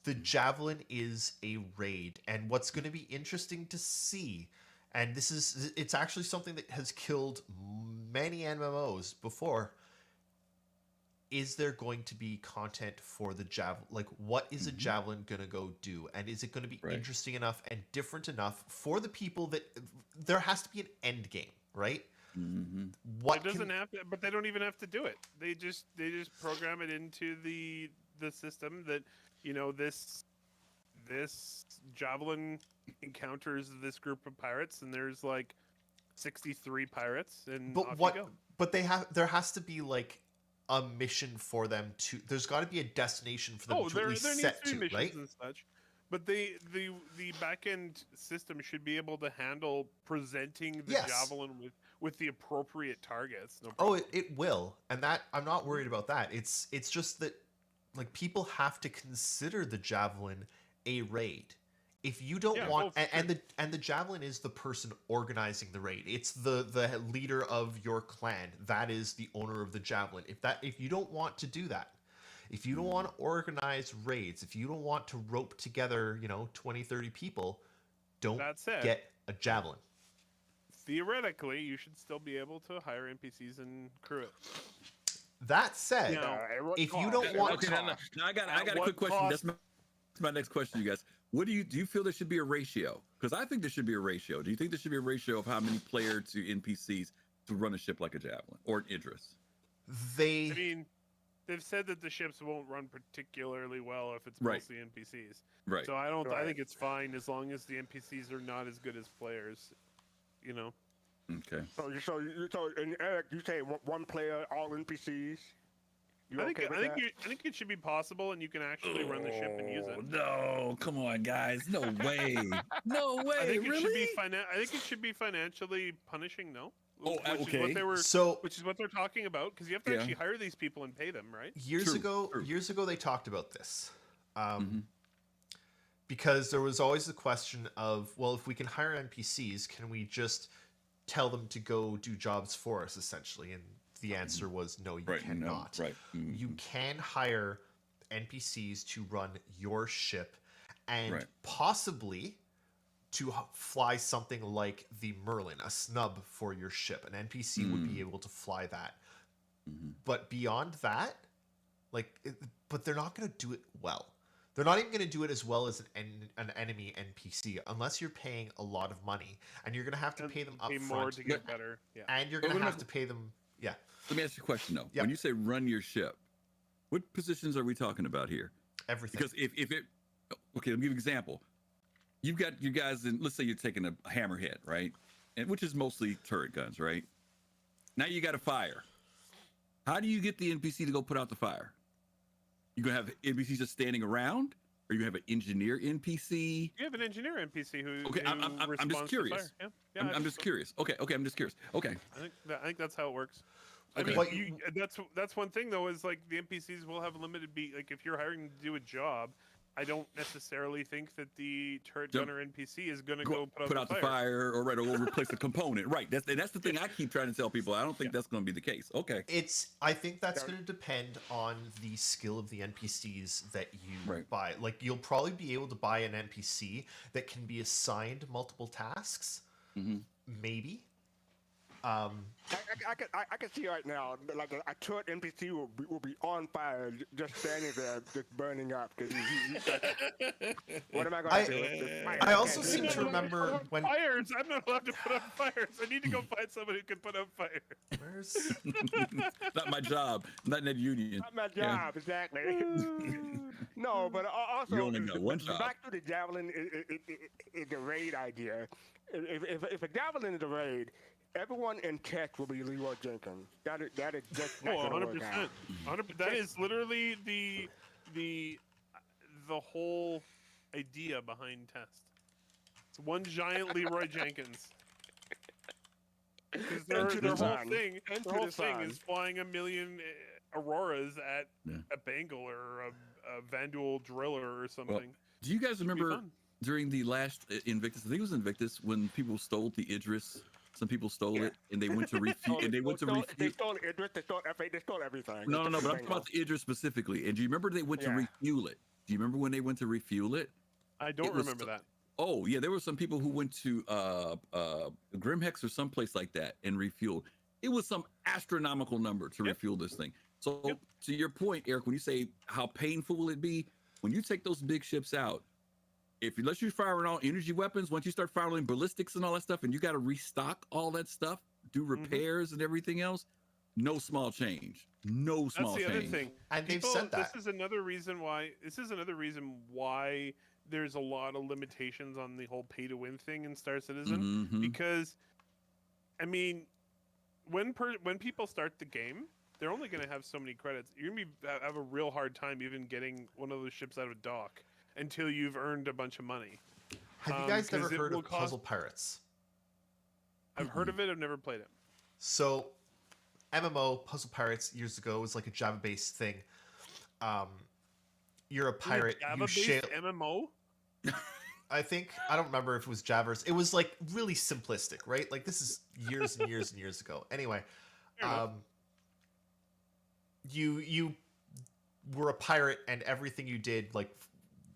The Javelin is a raid. And what's going to be interesting to see, and it's actually something that has killed many MMOs before, is there going to be content for the Javelin? Like, what is a Javelin going to go do? And is it going to be interesting enough and different enough for the people that there has to be an end game, right? What it doesn't have to, but they don't even have to do it. They just program it into the system that, you know, this Javelin encounters this group of pirates, and there's like 63 pirates, and but off what? you go. But there has to be like a mission for them to. There's got to be a destination for them to at least set to, missions right? and such. But the back end system should be able to handle presenting the Javelin with the appropriate targets. No problem. It will, and that I'm not worried about that. It's just that like people have to consider the Javelin a raid. If you don't want, and the Javelin is the person organizing the raid. It's the leader of your clan. That is the owner of the Javelin. If you don't want to do that, if you don't want to organize raids, if you don't want to rope together, 20, 30 people, don't get a Javelin. Theoretically, you should still be able to hire NPCs and crew it. That said, if you don't want to, I got a quick question. That's my next question, you guys. What do you feel there should be a ratio? Because I think there should be a ratio. Do you think there should be a ratio of how many player to NPCs to run a ship like a Javelin or an Idris? I mean, they've said that the ships won't run particularly well if it's mostly NPCs. Right. So I think it's fine as long as the NPCs are not as good as players. Okay. So and Eric, you say one player, all NPCs. I think it should be possible, and you can actually run the ship and use it. No, come on, guys, no way, no way. I think really? I think it should be financially punishing. No. Which is what they're talking about, because you have to actually hire these people and pay them, right? Years ago, they talked about this, because there was always the question of, well, if we can hire NPCs, can we just tell them to go do jobs for us, essentially? And the answer was no, you cannot. You can hire NPCs to run your ship and possibly to fly something like the Merlin, a snub for your ship. An NPC would be able to fly that. But beyond that, but they're not going to do it well. They're not even going to do it as well as an enemy NPC unless you're paying a lot of money, and you're going to have to pay them up front more to get better. Yeah. And you're going to have to pay them. Yeah. Let me ask you a question though. When you say run your ship, what positions are we talking about here? Everything. Because if it, okay, let me give you an example. You've got you guys in, let's say you're taking a hammerhead, right? And which is mostly turret guns, right? Now you got to fire. How do you get the NPC to go put out the fire? You gonna have NPCs just standing around, or you gonna have an engineer NPC? You have an engineer NPC who. Okay, I'm just curious. I'm just curious. Okay, I'm just curious. Okay. I think that's how it works. Okay. I mean, that's one thing though, is like the NPCs will have limited like if you're hiring to do a job, I don't necessarily think that the turret gunner NPC is going to go put out the fire or replace a component. Right. That's the thing I keep trying to tell people. I don't think that's going to be the case. Okay. I think that's going to depend on the skill of the NPCs that you buy. Like you'll probably be able to buy an NPC that can be assigned multiple tasks. Mm-hmm. Maybe. I can see right now, like a turret NPC will be on fire, just standing there, just burning up. What am I going to do? I also seem to remember when fires. I'm not allowed to put out fires. I need to go find somebody who can put out fire. Where's not my job. Not in that union. Not my job, exactly. No, but also you only got one job. Back to the javelin is the raid idea. If a javelin is a raid, everyone in tech will be Leroy Jenkins. That is just not going to work out. 100%. That is literally the whole idea behind test. It's one giant Leroy Jenkins. Because their whole thing is flying a million Auroras at a Bengal or a Vanduul driller or something. Well, do you guys remember during the last Invictus? I think it was Invictus when people stole the Idris. Some people stole it, and they went to refuel. They stole Idris. They stole F8. They stole everything. No. But I'm talking about the Idris specifically. And do you remember they went to refuel it? Do you remember when they went to refuel it? I don't remember that. Oh yeah, there were some people who went to Grimhex or someplace like that and refueled. It was some astronomical number to refuel this thing. So to your point, Eric, when you say how painful will it be when you take those big ships out? Unless you're firing all energy weapons, once you start firing ballistics and all that stuff, and you got to restock all that stuff, do repairs and everything else, no small change. No small change. That's the other thing. And they've said that. This is another reason why there's a lot of limitations on the whole pay-to-win thing in Star Citizen. Mm-hmm. Because, I mean, when people start the game, they're only going to have so many credits. You're going to have a real hard time even getting one of those ships out of dock until you've earned a bunch of money. Have you guys ever heard of Puzzle Pirates? I've heard of it. I've never played it. So, MMO Puzzle Pirates years ago was like a Java-based thing. You're a pirate. Java-based MMO? I don't remember if it was Java. It was like really simplistic, right? Like this is years and years and years ago. Anyway, you were a pirate, and everything you did, like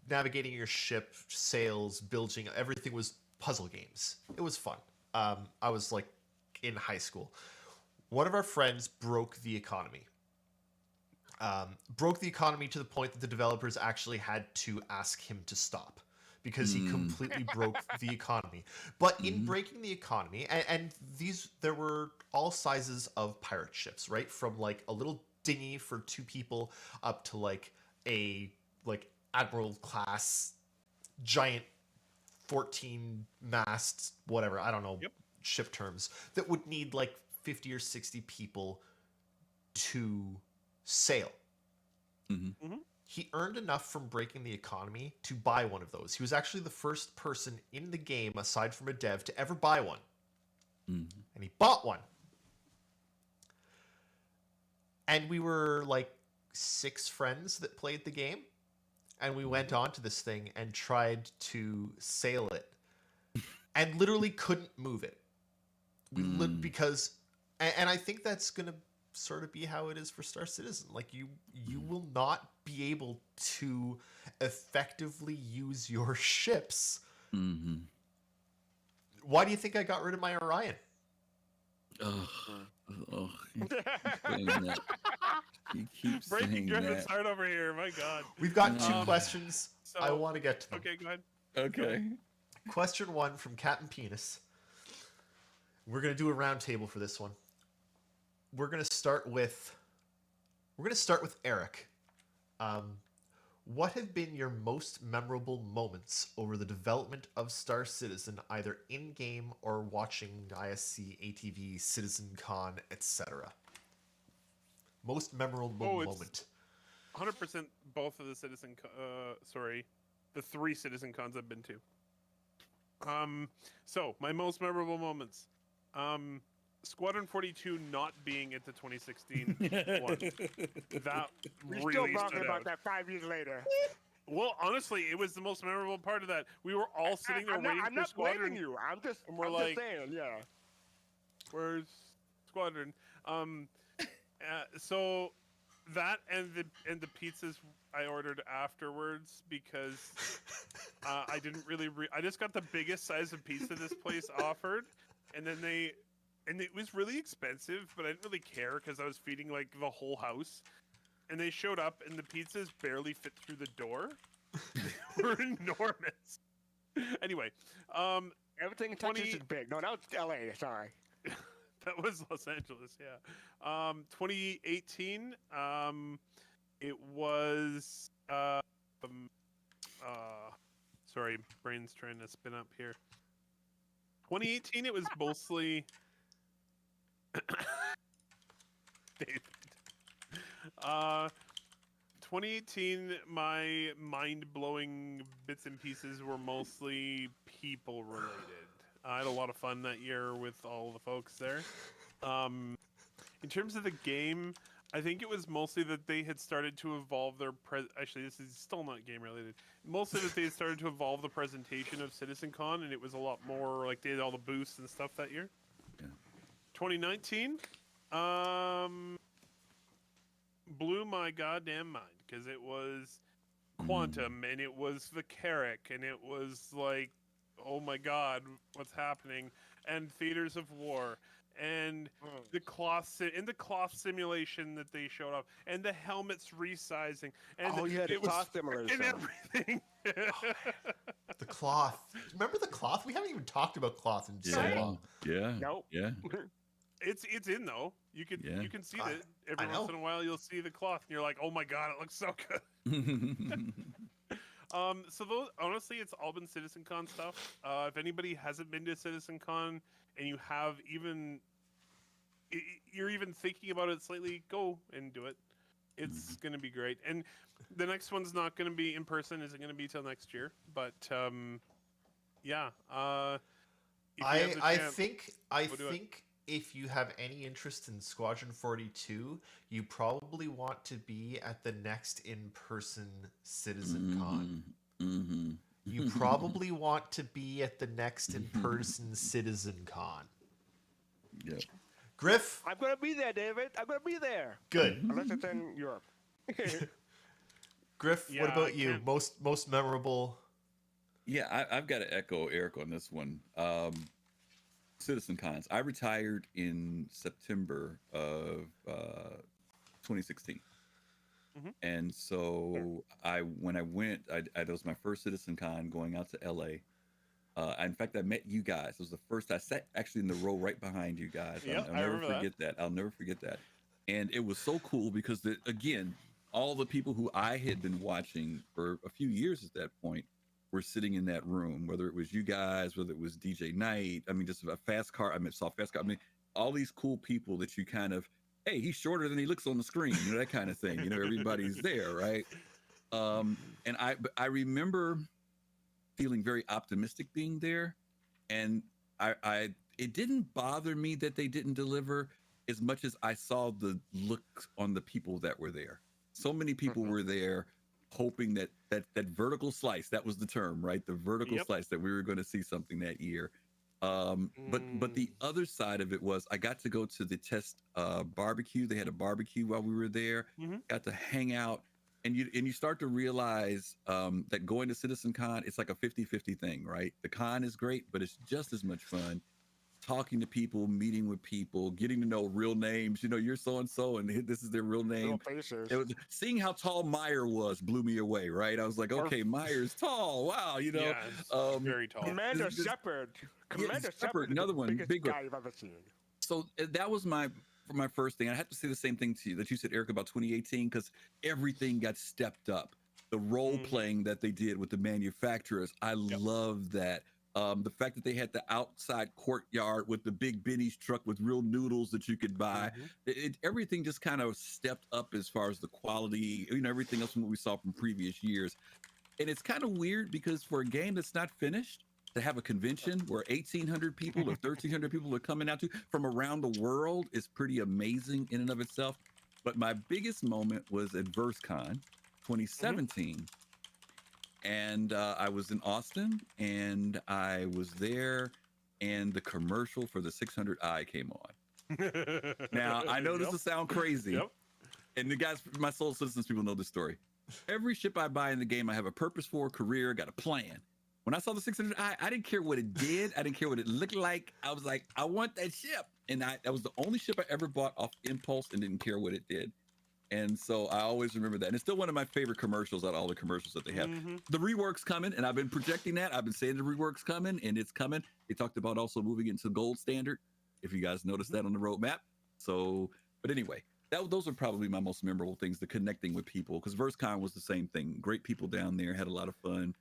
navigating your ship, sails, building, everything was puzzle games. It was fun. I was like in high school. One of our friends broke the economy. Broke the economy to the point that the developers actually had to ask him to stop because he completely broke the economy. But in breaking the economy, and there were all sizes of pirate ships, right? From like a little dinghy for 2 people up to like a Admiral class giant 14 masts, whatever, I don't know, ship terms, that would need like 50 or 60 people to sail. He earned enough from breaking the economy to buy one of those. He was actually the first person in the game, aside from a dev, to ever buy one. And he bought one. And we were like 6 friends that played the game. And we went on to this thing and tried to sail it. And literally couldn't move it. Because... And I think that's going to sort of be how it is for Star Citizen. Like you will not be able to effectively use your ships. Why do you think I got rid of my Orion? You keep breaking Griffith's that. heart over here. My God. We've got 2 questions. I want to get to them. Okay, go ahead. Okay. Question 1 from Captain Penis. We're going to do a round table for this one. We're going to start with Eric. What have been your most memorable moments over the development of Star Citizen, either in-game or watching ISC, ATV, CitizenCon, etc.? Most memorable Oh, it's- moment. 100% both of the the 3 Citizen Cons I've been to. So my most memorable moments. Squadron 42 not being at the 2016 one. That We're really still talking stood about out. that 5 years later. Well, honestly, it was the most memorable part of that. We were all sitting there waiting I'm for not Squadron. blaming you. I'm just like- saying, yeah. Where's Squadron? So that and the pizzas I ordered afterwards because I didn't really. I just got the biggest size of pizza this place offered, and then it was really expensive, but I didn't really care because I was feeding like the whole house. And they showed up, and the pizzas barely fit through the door. They were enormous. Anyway, Everything in Texas is big. No, that was L.A. Sorry. that was Los Angeles, yeah. 2018, it was sorry, brain's trying to spin up here. 2018, it was mostly David. 2018, my mind-blowing bits and pieces were mostly people related. I had a lot of fun that year with all the folks there. In terms of the game, I think it was mostly that they had started to evolve their actually, this is still not game related. Mostly that they had started to evolve the presentation of CitizenCon, and it was a lot more like they had all the booths and stuff that year. Yeah. 2019, blew my goddamn mind because it was Quantum and it was the Carrack and it was like, oh my god, what's happening? And Theaters of War and the cloth simulation that they showed off and the helmets resizing and the cloth simulation and everything. The cloth. Remember the cloth? We haven't even talked about cloth in so long. Yeah. Nope. Yeah. It's in though. You can see that every I know. once in a while you'll see the cloth and you're like, oh my god, it looks so good. So those honestly, it's all been CitizenCon stuff. If anybody hasn't been to CitizenCon and you have you're even thinking about it slightly, go and do it. It's gonna be great. And the next one's not gonna be in person. Isn't gonna be till next year. But yeah. I think if you have any interest in Squadron 42, you probably want to be at the next in-person CitizenCon. Mm-hmm. You probably want to be at the next in-person CitizenCon. Yeah. Griff? I'm going to be there, David. I'm going to be there. Good. Unless it's in Europe. Griff, Yeah, what about I you? can't- Most memorable? Yeah, I've got to echo Eric on this one. Citizen Cons. I retired in September of 2016. And so when I went, that was my first Citizen Con going out to LA. In fact, I met you guys. It was the first. I sat actually in the row right behind you guys. Yep, I'll I never remember forget that. I'll never forget that. And it was so cool because, again, all the people who I had been watching for a few years at that point were sitting in that room, whether it was you guys, whether it was DJ Knight. I mean, just a fast car. I saw fast car. I mean, all these cool people that you kind of, hey, he's shorter than he looks on the screen, that kind of thing. Everybody's there, right? And I remember feeling very optimistic being there, and it didn't bother me that they didn't deliver as much as I saw the look on the people that were there. So many people were there hoping that vertical slice, that was the term, right? The vertical slice, that we were going to see something that year. But the other side of it was I got to go to the test barbecue. They had a barbecue while we were there. Got to hang out, and you start to realize that going to CitizenCon, it's like a 50-50 thing, right? The con is great, but it's just as much fun talking to people, meeting with people, getting to know real names. You're so and so, and this is their real name. Seeing how tall Meyer was blew me away, right? I was like, okay, Meyer's tall. Wow, Yeah, very tall. Commander Shepard. Commander Shepard, another one, biggest big guy you've ever seen. So that was my first thing. I have to say the same thing to you that you said, Eric, about 2018, because everything got stepped up. The role playing that they did with the manufacturers, I love that. The fact that they had the outside courtyard with the big Benny's truck with real noodles that you could buy, everything just kind of stepped up as far as the quality, everything else from what we saw from previous years. And it's kind of weird because for a game that's not finished, to have a convention where 1,800 people or 1,300 people are coming out to from around the world is pretty amazing in and of itself. But my biggest moment was at VerseCon 2017. And I was in Austin, and I was there, and the commercial for the 600i came on. Now, I know this will sound crazy, and the guys, my Soul Citizens people know this story. Every ship I buy in the game, I have a purpose for, a career, got a plan. When I saw the 600i, I didn't care what it did. I didn't care what it looked like. I was like, I want that ship. And that was the only ship I ever bought off impulse and didn't care what it did. And so I always remember that. And it's still one of my favorite commercials out of all the commercials that they have. The rework's coming, and I've been projecting that. I've been saying the rework's coming, and it's coming. They talked about also moving into gold standard, if you guys noticed that on the roadmap. So, but anyway, those are probably my most memorable things, the connecting with people, because VerseCon was the same thing. Great people down there, had a lot of fun.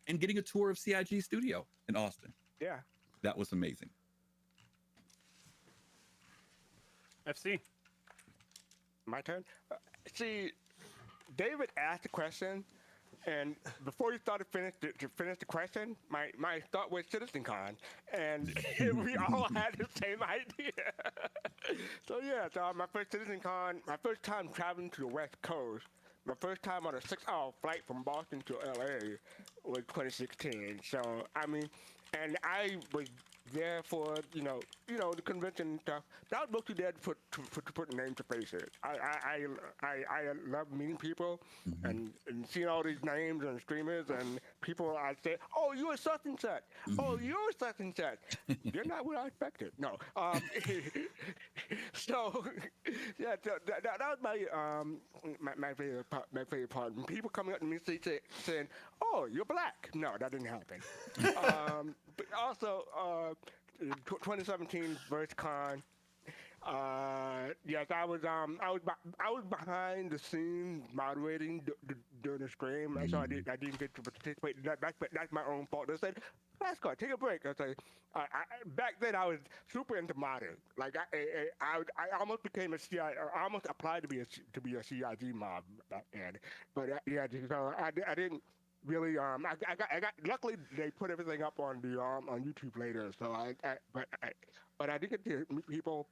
And getting a tour of CIG Studio in Austin. Yeah. That was amazing. FC. My turn. See, David asked the question, and before he started to finish the question, my thought was CitizenCon, and we all had the same idea. So my first CitizenCon, my first time traveling to the West Coast, my first time on a 6-hour flight from Boston to LA was 2016. So I mean, and I was there for the convention and stuff. I was mostly there to put names to faces. I love meeting people and seeing all these names and streamers and people. I say, oh, you're such and such. Oh, you're such and such. You're not what I expected. No. So yeah, that was my favorite part. My favorite part. When people coming up to me saying, "Oh, you're black." No, that didn't happen. But also, 2017 VerseCon. Yes, I was behind the scenes moderating during the stream. So I didn't get to participate. That's my own fault. They said, "Mascot, take a break." I say, back then I was super into modding. Like I almost became a CI. I almost applied to be a CIG mob back then. But so I didn't really I got luckily they put everything up on the on YouTube later. So but I did get to meet people,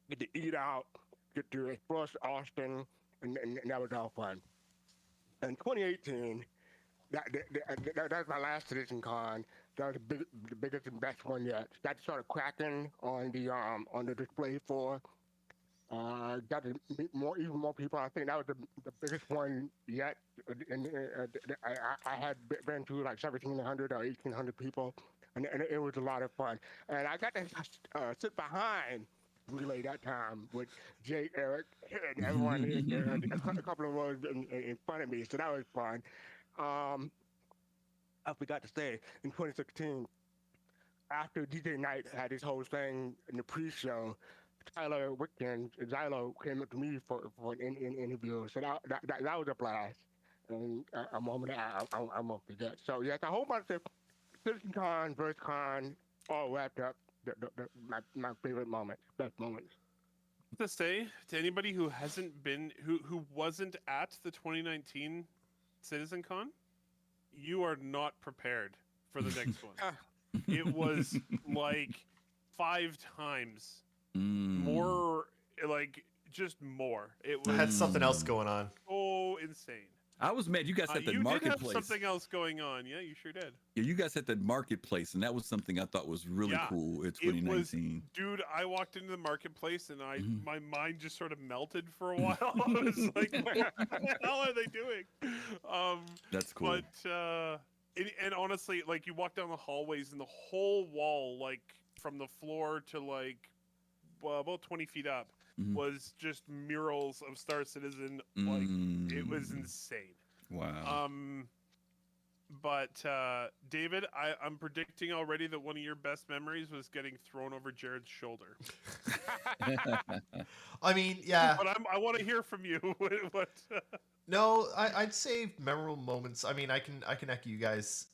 get to eat out, get to explore Austin, and that was all fun. In 2018, that's my last CitizenCon. That was the biggest and best one yet. That started cracking on the display floor. Got to meet even more people. I think that was the biggest one yet. And I had been to like 1,700 or 1,800 people, and it was a lot of fun. And I got to sit behind Relay that time with Jake, Eric, and everyone. A couple of rows in front of me, so that was fun. I forgot to say, in 2016, after DJ Knight had his whole thing in the pre-show, Tyler Wickens, Zylo came up to me for an interview. So that was a blast, and a moment I won't forget. So yes, a whole bunch of CitizenCon, VerseCon, all wrapped up. My favorite moments, best moments. To say to anybody who hasn't been, who wasn't at the 2019 CitizenCon, you are not prepared for the next one. It was like 5 times more, like just more. It was, I had something else going on. Oh, insane. I was mad. You guys had the you marketplace. Did have something else going on. Yeah, you sure did. Yeah, you guys had the marketplace, and that was something I thought was really cool in 2019. Dude, I walked into the marketplace, and my mind just sort of melted for a while. I was like, what the hell are they doing? That's cool. But and honestly, like you walk down the hallways, and the whole wall, like from the floor to like about 20 feet up, was just murals of Star Citizen. Like it was insane. Wow. But David, I'm predicting already that one of your best memories was getting thrown over Jared's shoulder. I mean, yeah. But I want to hear from you. What? No, I'd say memorable moments. I mean, I can echo you guys.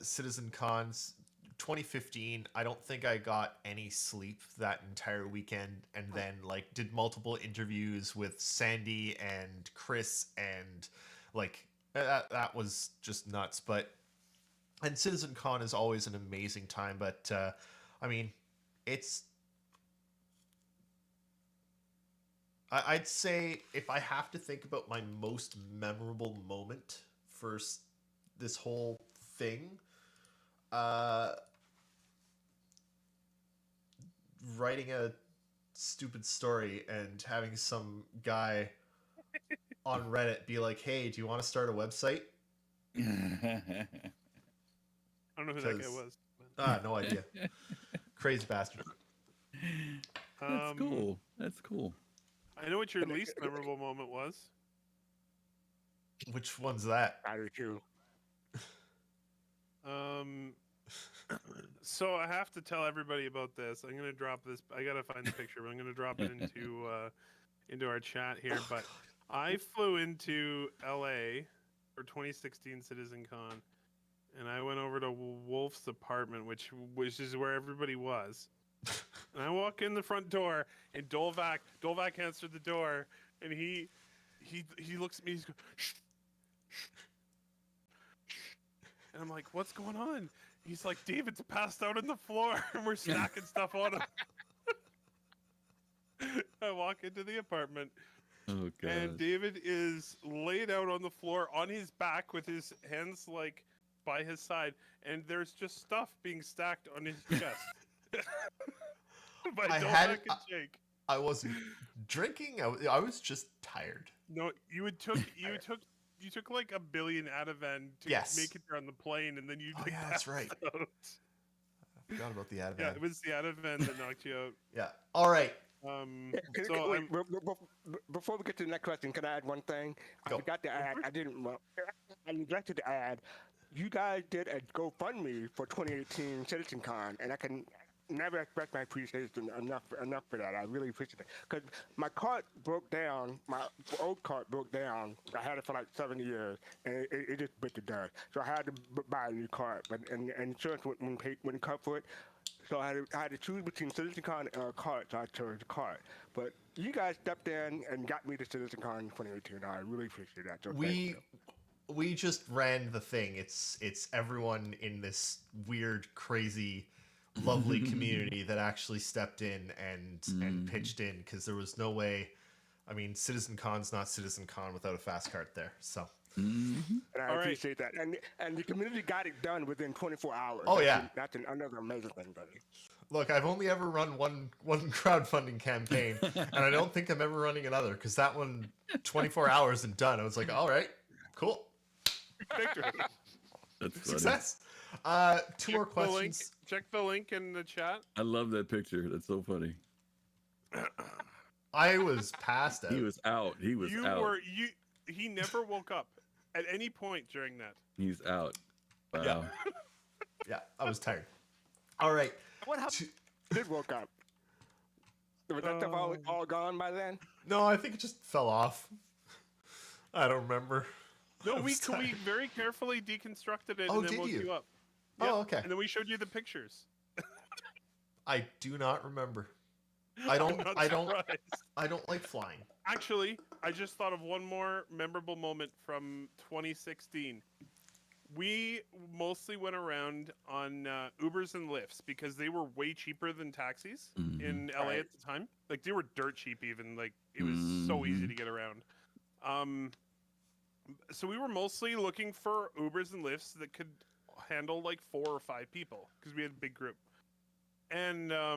Citizen Cons 2015. I don't think I got any sleep that entire weekend, and then like did multiple interviews with Sandy and Chris, and like that was just nuts. And Citizen Con is always an amazing time. But I mean, it's. I'd say if I have to think about my most memorable moment for this whole thing, writing a stupid story and having some guy on Reddit be like, "Hey, do you want to start a website?" I don't know who that guy was. No idea. Crazy bastard. That's cool. That's cool. I know what your least memorable moment was. Which one's that? I do too. So I have to tell everybody about this. I'm gonna drop this. I gotta find the picture, but I'm gonna drop it into our chat here. But I flew into LA for 2016 Citizen Con, and I went over to Wolf's apartment, which is where everybody was. And I walk in the front door, and Dolvac answered the door, and he looks at me. He's going, shh, shh, shh. And I'm like, what's going on? He's like, David's passed out on the floor, and we're stacking stuff on him. I walk into the apartment, and David is laid out on the floor on his back with his hands like by his side, and there's just stuff being stacked on his chest. I wasn't drinking. I was just tired. No, you took like a billion Ativan to make it on the plane, and then you. That's right. I forgot about the Ativan. Yeah, it was the Ativan that knocked you out. Yeah. All right. Before we get to the next question, can I add one thing? Go. I forgot to add. I neglected to add. You guys did a GoFundMe for 2018 Citizen Con, and I can never express my appreciation enough for that. I really appreciate it. Because my cart broke down, my old cart broke down. I had it for like 7 years, and it just bit the dust. So I had to buy a new cart, and insurance wouldn't cover for it. So I had to choose between Citizen Con and a cart, so I chose the cart. But you guys stepped in and got me to Citizen Con in 2018. I really appreciate that. So we just ran the thing. It's everyone in this weird, crazy, lovely community that actually stepped in and pitched in, because there was no way. I mean, Citizen Con's not Citizen Con without a fast cart there. So. And I appreciate that. And the community got it done within 24 hours. Oh, That's another amazing thing, buddy. Look, I've only ever run one crowdfunding campaign, and I don't think I'm ever running another, because that one, 24 hours and done. I was like, all right, cool. Victory. That's Success. Two more questions. Check the link in the chat. I love that picture. That's so funny. I was passed out. He was out. He never woke up at any point during that. He's out. Wow. Yeah. Yeah, I was tired. All right. What happened? Did woke up? Was that stuff all gone by then? No, I think it just fell off. I don't remember. No, we very carefully deconstructed it and then woke you up. Yep. Oh, okay. And then we showed you the pictures. I do not remember. I don't like flying. Actually, I just thought of one more memorable moment from 2016. We mostly went around on Ubers and Lyfts because they were way cheaper than taxis in LA at the time. Like, they were dirt cheap even. Like, it was so easy to get around. So we were mostly looking for Ubers and Lyfts that could handle like 4 or 5 people because we had a big group. And a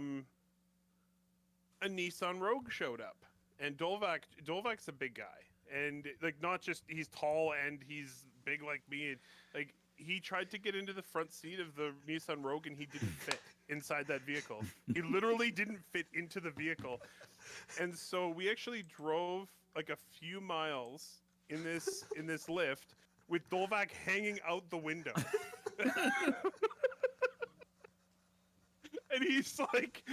Nissan Rogue showed up, and Dolvac's a big guy, and like not just he's tall and he's big like me. Like, he tried to get into the front seat of the Nissan Rogue, and he didn't fit inside that vehicle. He literally didn't fit into the vehicle, and so we actually drove like a few miles in this lift with Dolvac hanging out the window. And he's like,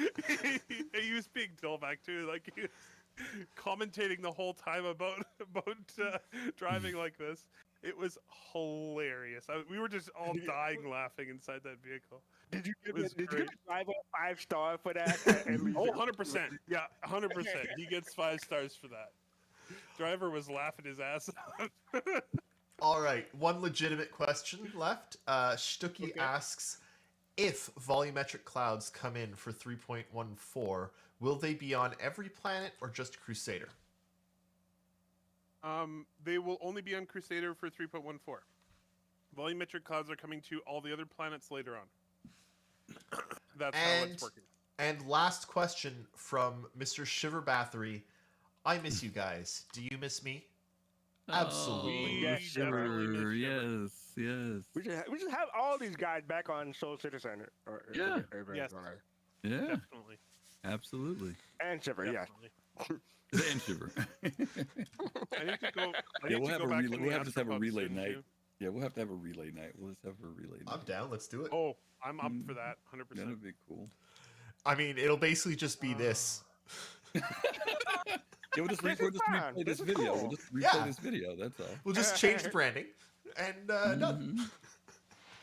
he was being Dolvac too, like he was commentating the whole time about driving like this. It was hilarious. We were just all dying laughing inside that vehicle. Did you It give was the great. driver 5-star for that? Oh, 100%. Yeah, 100%. He gets 5 stars for that. Driver was laughing his ass off. All right, one legitimate question left. Stucky asks, if volumetric clouds come in for 3.14, will they be on every planet or just Crusader? They will only be on Crusader for 3.14. Volumetric clouds are coming to all the other planets later on. That's how it's working. And last question from Mr. Shiver Bathory. I miss you guys. Do you miss me? Absolutely. Yes, Sure. Yes. We should have all these guys back on Soul Citizen. Yeah. Yes. Yeah. Definitely. Absolutely. And Shiver, yes. Definitely. And Shiver. I need to go. Yeah, we'll have a back relay. in We'll the have to have a Astropub relay soon, night. too. Yeah, we'll have to have a relay night. We'll just have a relay night. I'm down. Let's do it. Oh, I'm up for that. 100%. That'd be cool. I mean, it'll basically just be this. Yeah, we'll just replay this This is video. cool. We'll just replay Yeah. this video. That's all. We'll just change the branding and done. Mhm.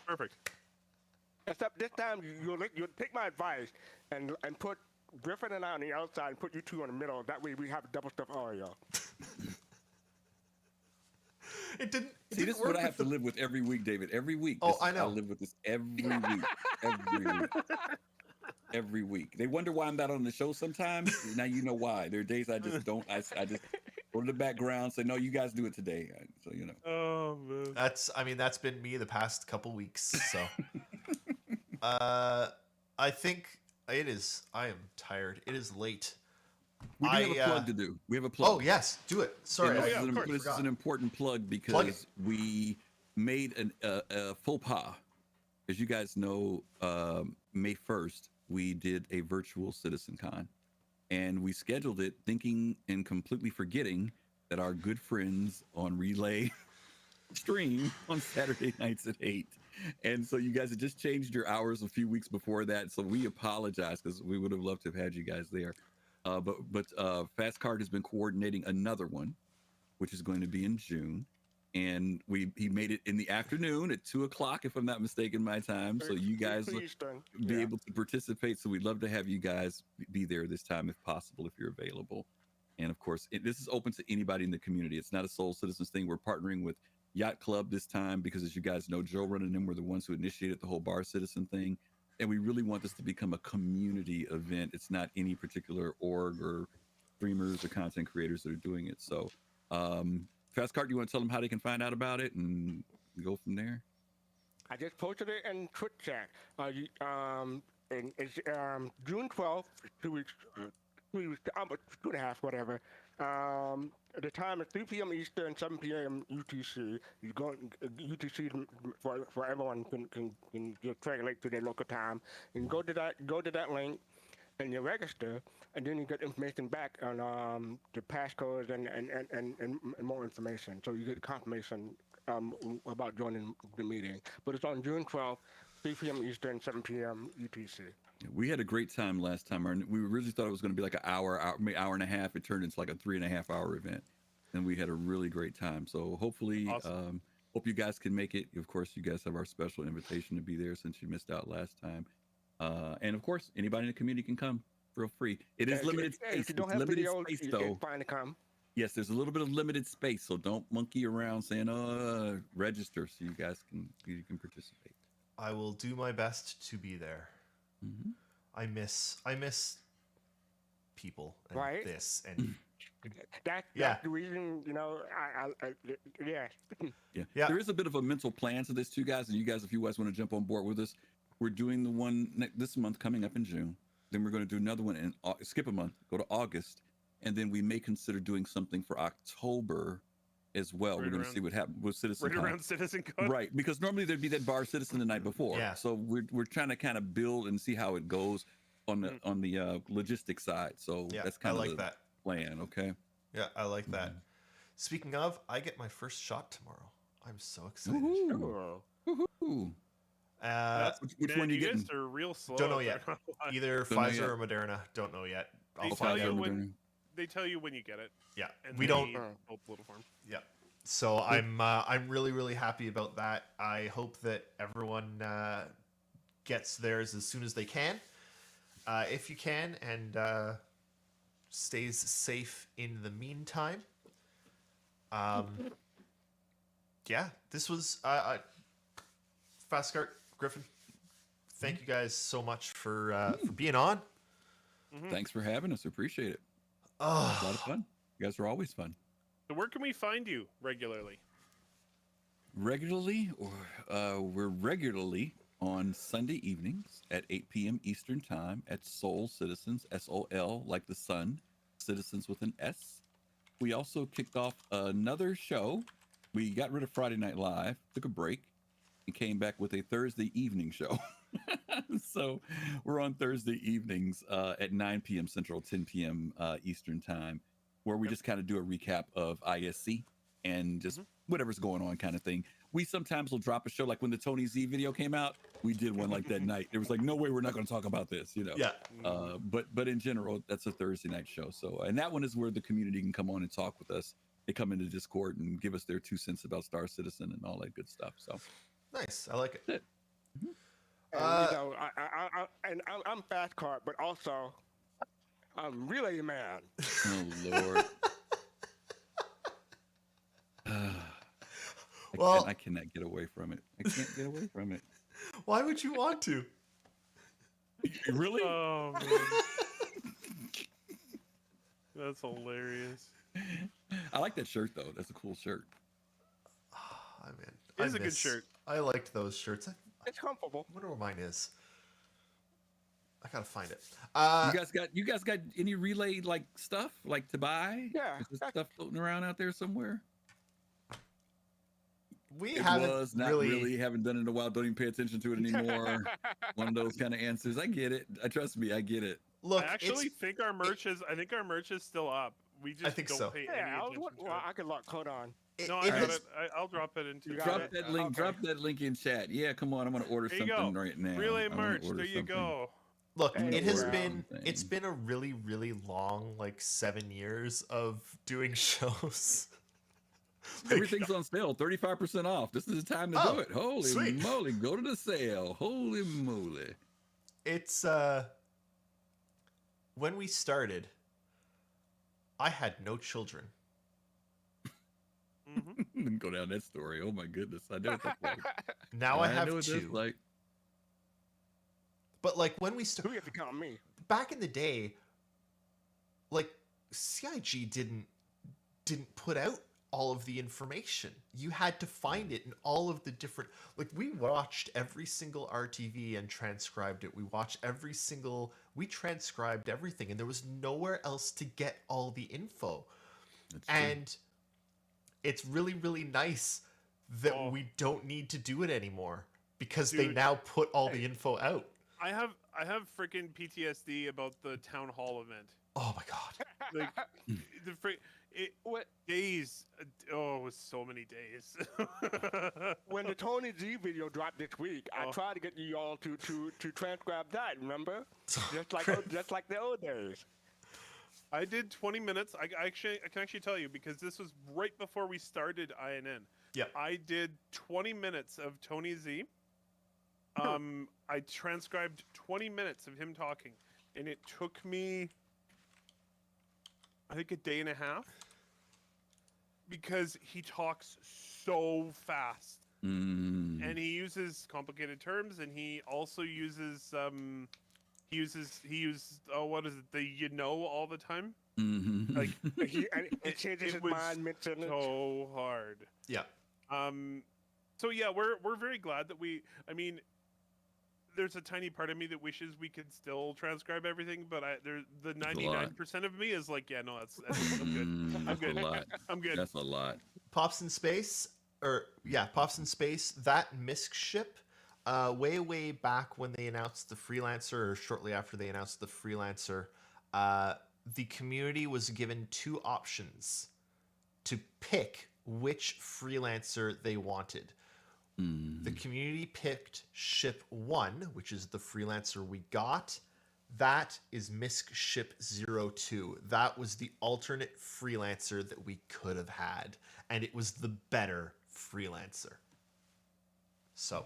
Perfect. Except this time, you'll take my advice and put Griffin and I on the outside and put you two in the middle. That way we have double stuff all y'all. It didn't. It See, didn't this is work what I have with to live with every week, David. Every week. Oh, I know. I live with this every week. Every week. Every week. They wonder why I'm not on the show sometimes. Now you know why. There are days I just don't. I just go to the background, say, no, you guys do it today. So, you know. Oh, man. That's been me the past couple weeks. So, I think it is. I am tired. It is late. We do have a plug to do. We have a plug. Oh yes, do it. Sorry, And yeah, of course. this is an important plug because Plug it. we made a faux pas. As you guys know, May 1st, we did a virtual CitizenCon, and we scheduled it thinking and completely forgetting that our good friends on Relay stream on Saturday nights at 8. And so you guys had just changed your hours a few weeks before that. So we apologize because we would have loved to have had you guys there. But Fast Card has been coordinating another one, which is going to be in June. And he made it in the afternoon at 2:00, if I'm not mistaken, my time. So you guys will be able to participate. So we'd love to have you guys be there this time, if possible, if you're available. And of course, this is open to anybody in the community. It's not a Soul Citizens thing. We're partnering with Yacht Club this time because, as you guys know, Joe Run and them were the ones who initiated the whole Bar Citizen thing. And we really want this to become a community event. It's not any particular org or streamers or content creators that are doing it. So, Fast Card, you want to tell them how they can find out about it and go from there? I just posted it in Twitch chat. And it's June 12th, 2 weeks, 2.5, whatever. The time is 3 p.m. Eastern, 7 p.m. UTC. You go UTC for everyone can just translate to their local time. And go to that link, and you register, and then you get information back on the passcodes and more information. So you get confirmation about joining the meeting. But it's on June 12th, 3 p.m. Eastern, 7 p.m. UTC. We had a great time last time. We originally thought it was going to be like an hour and a half. It turned into like a 3.5 hour event, and we had a really great time. So hopefully, Awesome. hope you guys can make it. Of course, you guys have our special invitation to be there since you missed out last time. And of course, anybody in the community can come. Real free. It is limited space. If you don't It's have limited video, space, though. it's fine to come. Yes, there's a little bit of limited space, so don't monkey around saying register so you guys can participate. I will do my best to be there. Mm-hmm. I miss people and Right? this and That's Yeah. the reason, yeah. Yeah. There is a bit of a mental plan to this too, guys. And you guys, if you guys want to jump on board with us, we're doing the one this month coming up in June. Then we're going to do another one in skip a month, go to August, and then we may consider doing something for October as well. We're going to see what happens with Citizen Right Con. around CitizenCon. Right, because normally there'd be that Bar Citizen the night before. Yeah. So we're trying to kind of build and see how it goes on the logistics side. So yeah, that's I kind of like the that. plan. Okay. Yeah, I like that. Speaking of, I get my first shot tomorrow. I'm so excited. Woohoo. Woohoo. Which one you guys getting? are real slow. Don't know yet. Either Don't know Pfizer yet. or Moderna. Don't know yet. They I'll tell find you out. when they tell you when you get it. Yeah, And we they don't. help little farm. Yeah. So I'm really really happy about that. I hope that everyone gets theirs as soon as they can, if you can, and stays safe in the meantime. Yeah, this was Fastcart Griffin. Thank you guys so much for being on. Thanks for having us. Appreciate it. Oh, A lot of fun. You guys are always fun. So where can we find you regularly? Regularly, or we're regularly on Sunday evenings at 8 p.m. Eastern Time at Soul Citizens, SOL, like the sun, Citizens with an S. We also kicked off another show. We got rid of Friday Night Live, took a break, and came back with a Thursday evening show. So we're on Thursday evenings at 9 p.m. Central, 10 p.m. Eastern Time, where we just kind of do a recap of ISC and just whatever's going on kind of thing. We sometimes will drop a show, like when the Tony Z video came out, we did one like that night. It was like, no way, we're not going to talk about this, you know? yeah. But in general, that's a Thursday night show. So, and that one is where the community can come on and talk with us. They come into Discord and give us their 2 cents about Star Citizen and all that good stuff. So Nice. I like it. that's it. And, you know, I'm Fast Card, but also I'm Relay Man. Oh, Lord. Well- I cannot get away from it. I can't get away from it. Why would you want to? Really? Oh man, that's hilarious. I like that shirt, though. That's a cool shirt. I mean, It is a good shirt. I liked those shirts. It's comfortable. I wonder where mine is. I gotta find it. You guys got any relay like stuff like to buy? Yeah. Is there stuff floating around out there somewhere? We It haven't was not really, haven't done it in a while. Don't even pay attention to it anymore. One of those kind of answers. I get it. Trust me, I get it. look. I actually it's, think our merch is. I think our merch is still up. We just think don't so. pay Yeah, any attention to well, it. I could lock code on. it, No, it I got has- it. I'll drop it into. You got Drop it? that link. Okay. Drop that link in chat. Yeah, come on. I'm gonna order There you something go. right now. Relay I wanna merch. order There you something. go. Look, Hey, it has wow. been Thing. it's been a really really long, like 7 years of doing shows. Like, Everything's on sale, 35% off. This is the time to Oh, do it. Holy sweet. moly, go to the sale. Holy moly. it's when we started, I had no children. Hmm. Go down that story. Oh my goodness. I know what that's like. Now I have know what that's 2. like. But like when we Who started you have to count me? back in the day, like CIG didn't put out all of the information. You had to find it in all of the different, like we watched every single RTV and transcribed it. We transcribed everything, and there was nowhere else to get all the info. That's true. And it's really really nice that Oh. we don't need to do it anymore because they Dude. now put all the info out. I have freaking PTSD about the town hall event. Oh my god. Like What? days. Oh, it was so many days. When the Tony Z video dropped this week, I Oh. tried to get you all to transcribe that. Remember? Just like Chris. just like the old days. I did 20 minutes. I can actually tell you because this was right before we started INN. Yeah. I did 20 minutes of Tony Z. I transcribed 20 minutes of him talking, and it took me, I think, a day and a half because he talks so fast and he uses complicated terms, and he also uses he used what is it, all the time. Mhm. Like He It- changes it his was mind mid-sentence. so hard. Yeah. So yeah, we're very glad that I mean, there's a tiny part of me that wishes we could still transcribe everything, but the a lot. 99% of me is like, yeah, no, that's I'm good. That's good. a lot. I'm good. That's a lot. Pops in Space, Pops in Space, that MISC ship, way back when they announced the Freelancer, or shortly after they announced the Freelancer, the community was given 2 options to pick which freelancer they wanted. The community picked Ship 1, which is the freelancer we got. That is Misk Ship 02. That was the alternate freelancer that we could have had, and it was the better freelancer. So,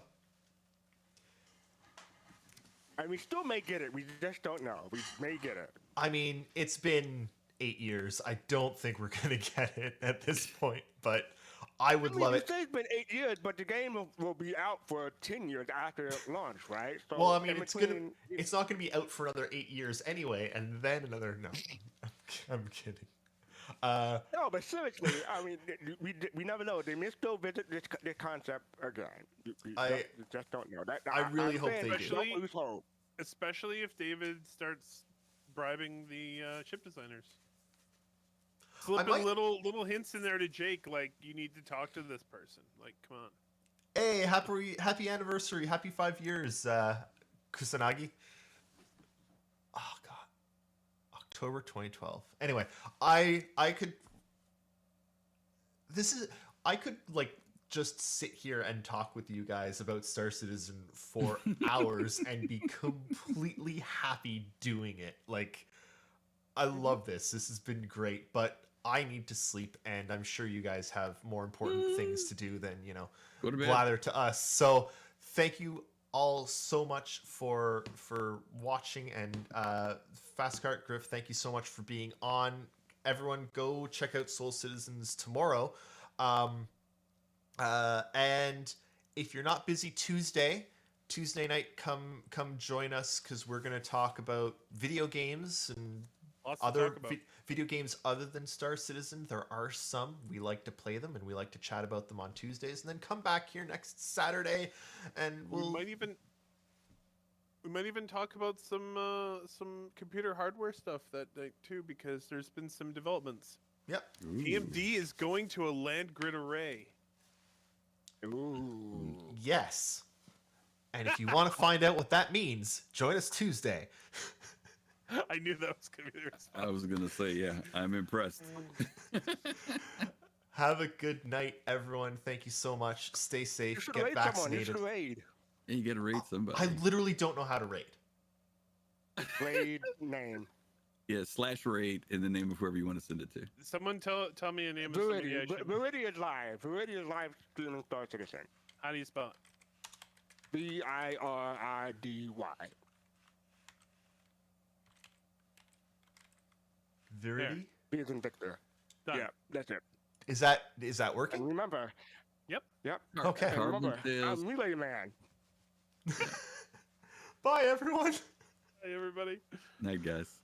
and we still may get it. We just don't know. We may get it. I mean, it's been 8 years. I don't think we're gonna get it at this point, but I would love it. You say it's been 8 years, but the game will be out for 10 years after launch, right? So Well, I mean, it's not gonna be out for another 8 years anyway, and then another. No, I'm kidding. No, but seriously, I mean, we never know. They may still visit this concept again. We just don't know. I really hope they do. Don't lose hope. Especially if David starts bribing the chip designers. Slipping little hints in there to Jake, like, you need to talk to this person. Like, come on. Hey, happy anniversary, happy 5 years, Kusanagi. Oh god, October 2012. Anyway, I could like just sit here and talk with you guys about Star Citizen for hours and be completely happy doing it. Like, I love this. This has been great, but I need to sleep, and I'm sure you guys have more important things to do than, Go to bed. blather to us. So thank you all so much for watching, and Fastcart Griff, thank you so much for being on. Everyone go check out Soul Citizens tomorrow. And if you're not busy Tuesday night, come join us, because we're going to talk about video games and other video games other than Star Citizen. There are some. We like to play them, and we like to chat about them on Tuesdays, and then come back here next Saturday, and we might even talk about some computer hardware stuff that night too, because there's been some developments. Yep. AMD is going to a land grid array. Ooh. Yes. And if you want to find out what that means, join us Tuesday. I knew that was going to be the response. I was going to say, yeah, I'm impressed. Have a good night, everyone. Thank you so much. Stay safe. You Get raid vaccinated. Someone. You should raid. Yeah, you got to rate somebody. I literally don't know how to rate. Raid name. Yeah, /raid in the name of whoever you want to send it to. Someone tell me a name of somebody I should... Viridia's live. Viridia's live streaming Star Citizen. How do you spell it? Biridy. Viridi? B as in Victor. Done. Yeah, that's it. Is that And working? remember. Yep. Okay. And remember, Sales. I'm Relay Man. Bye, everyone. Hey, everybody. Night, guys.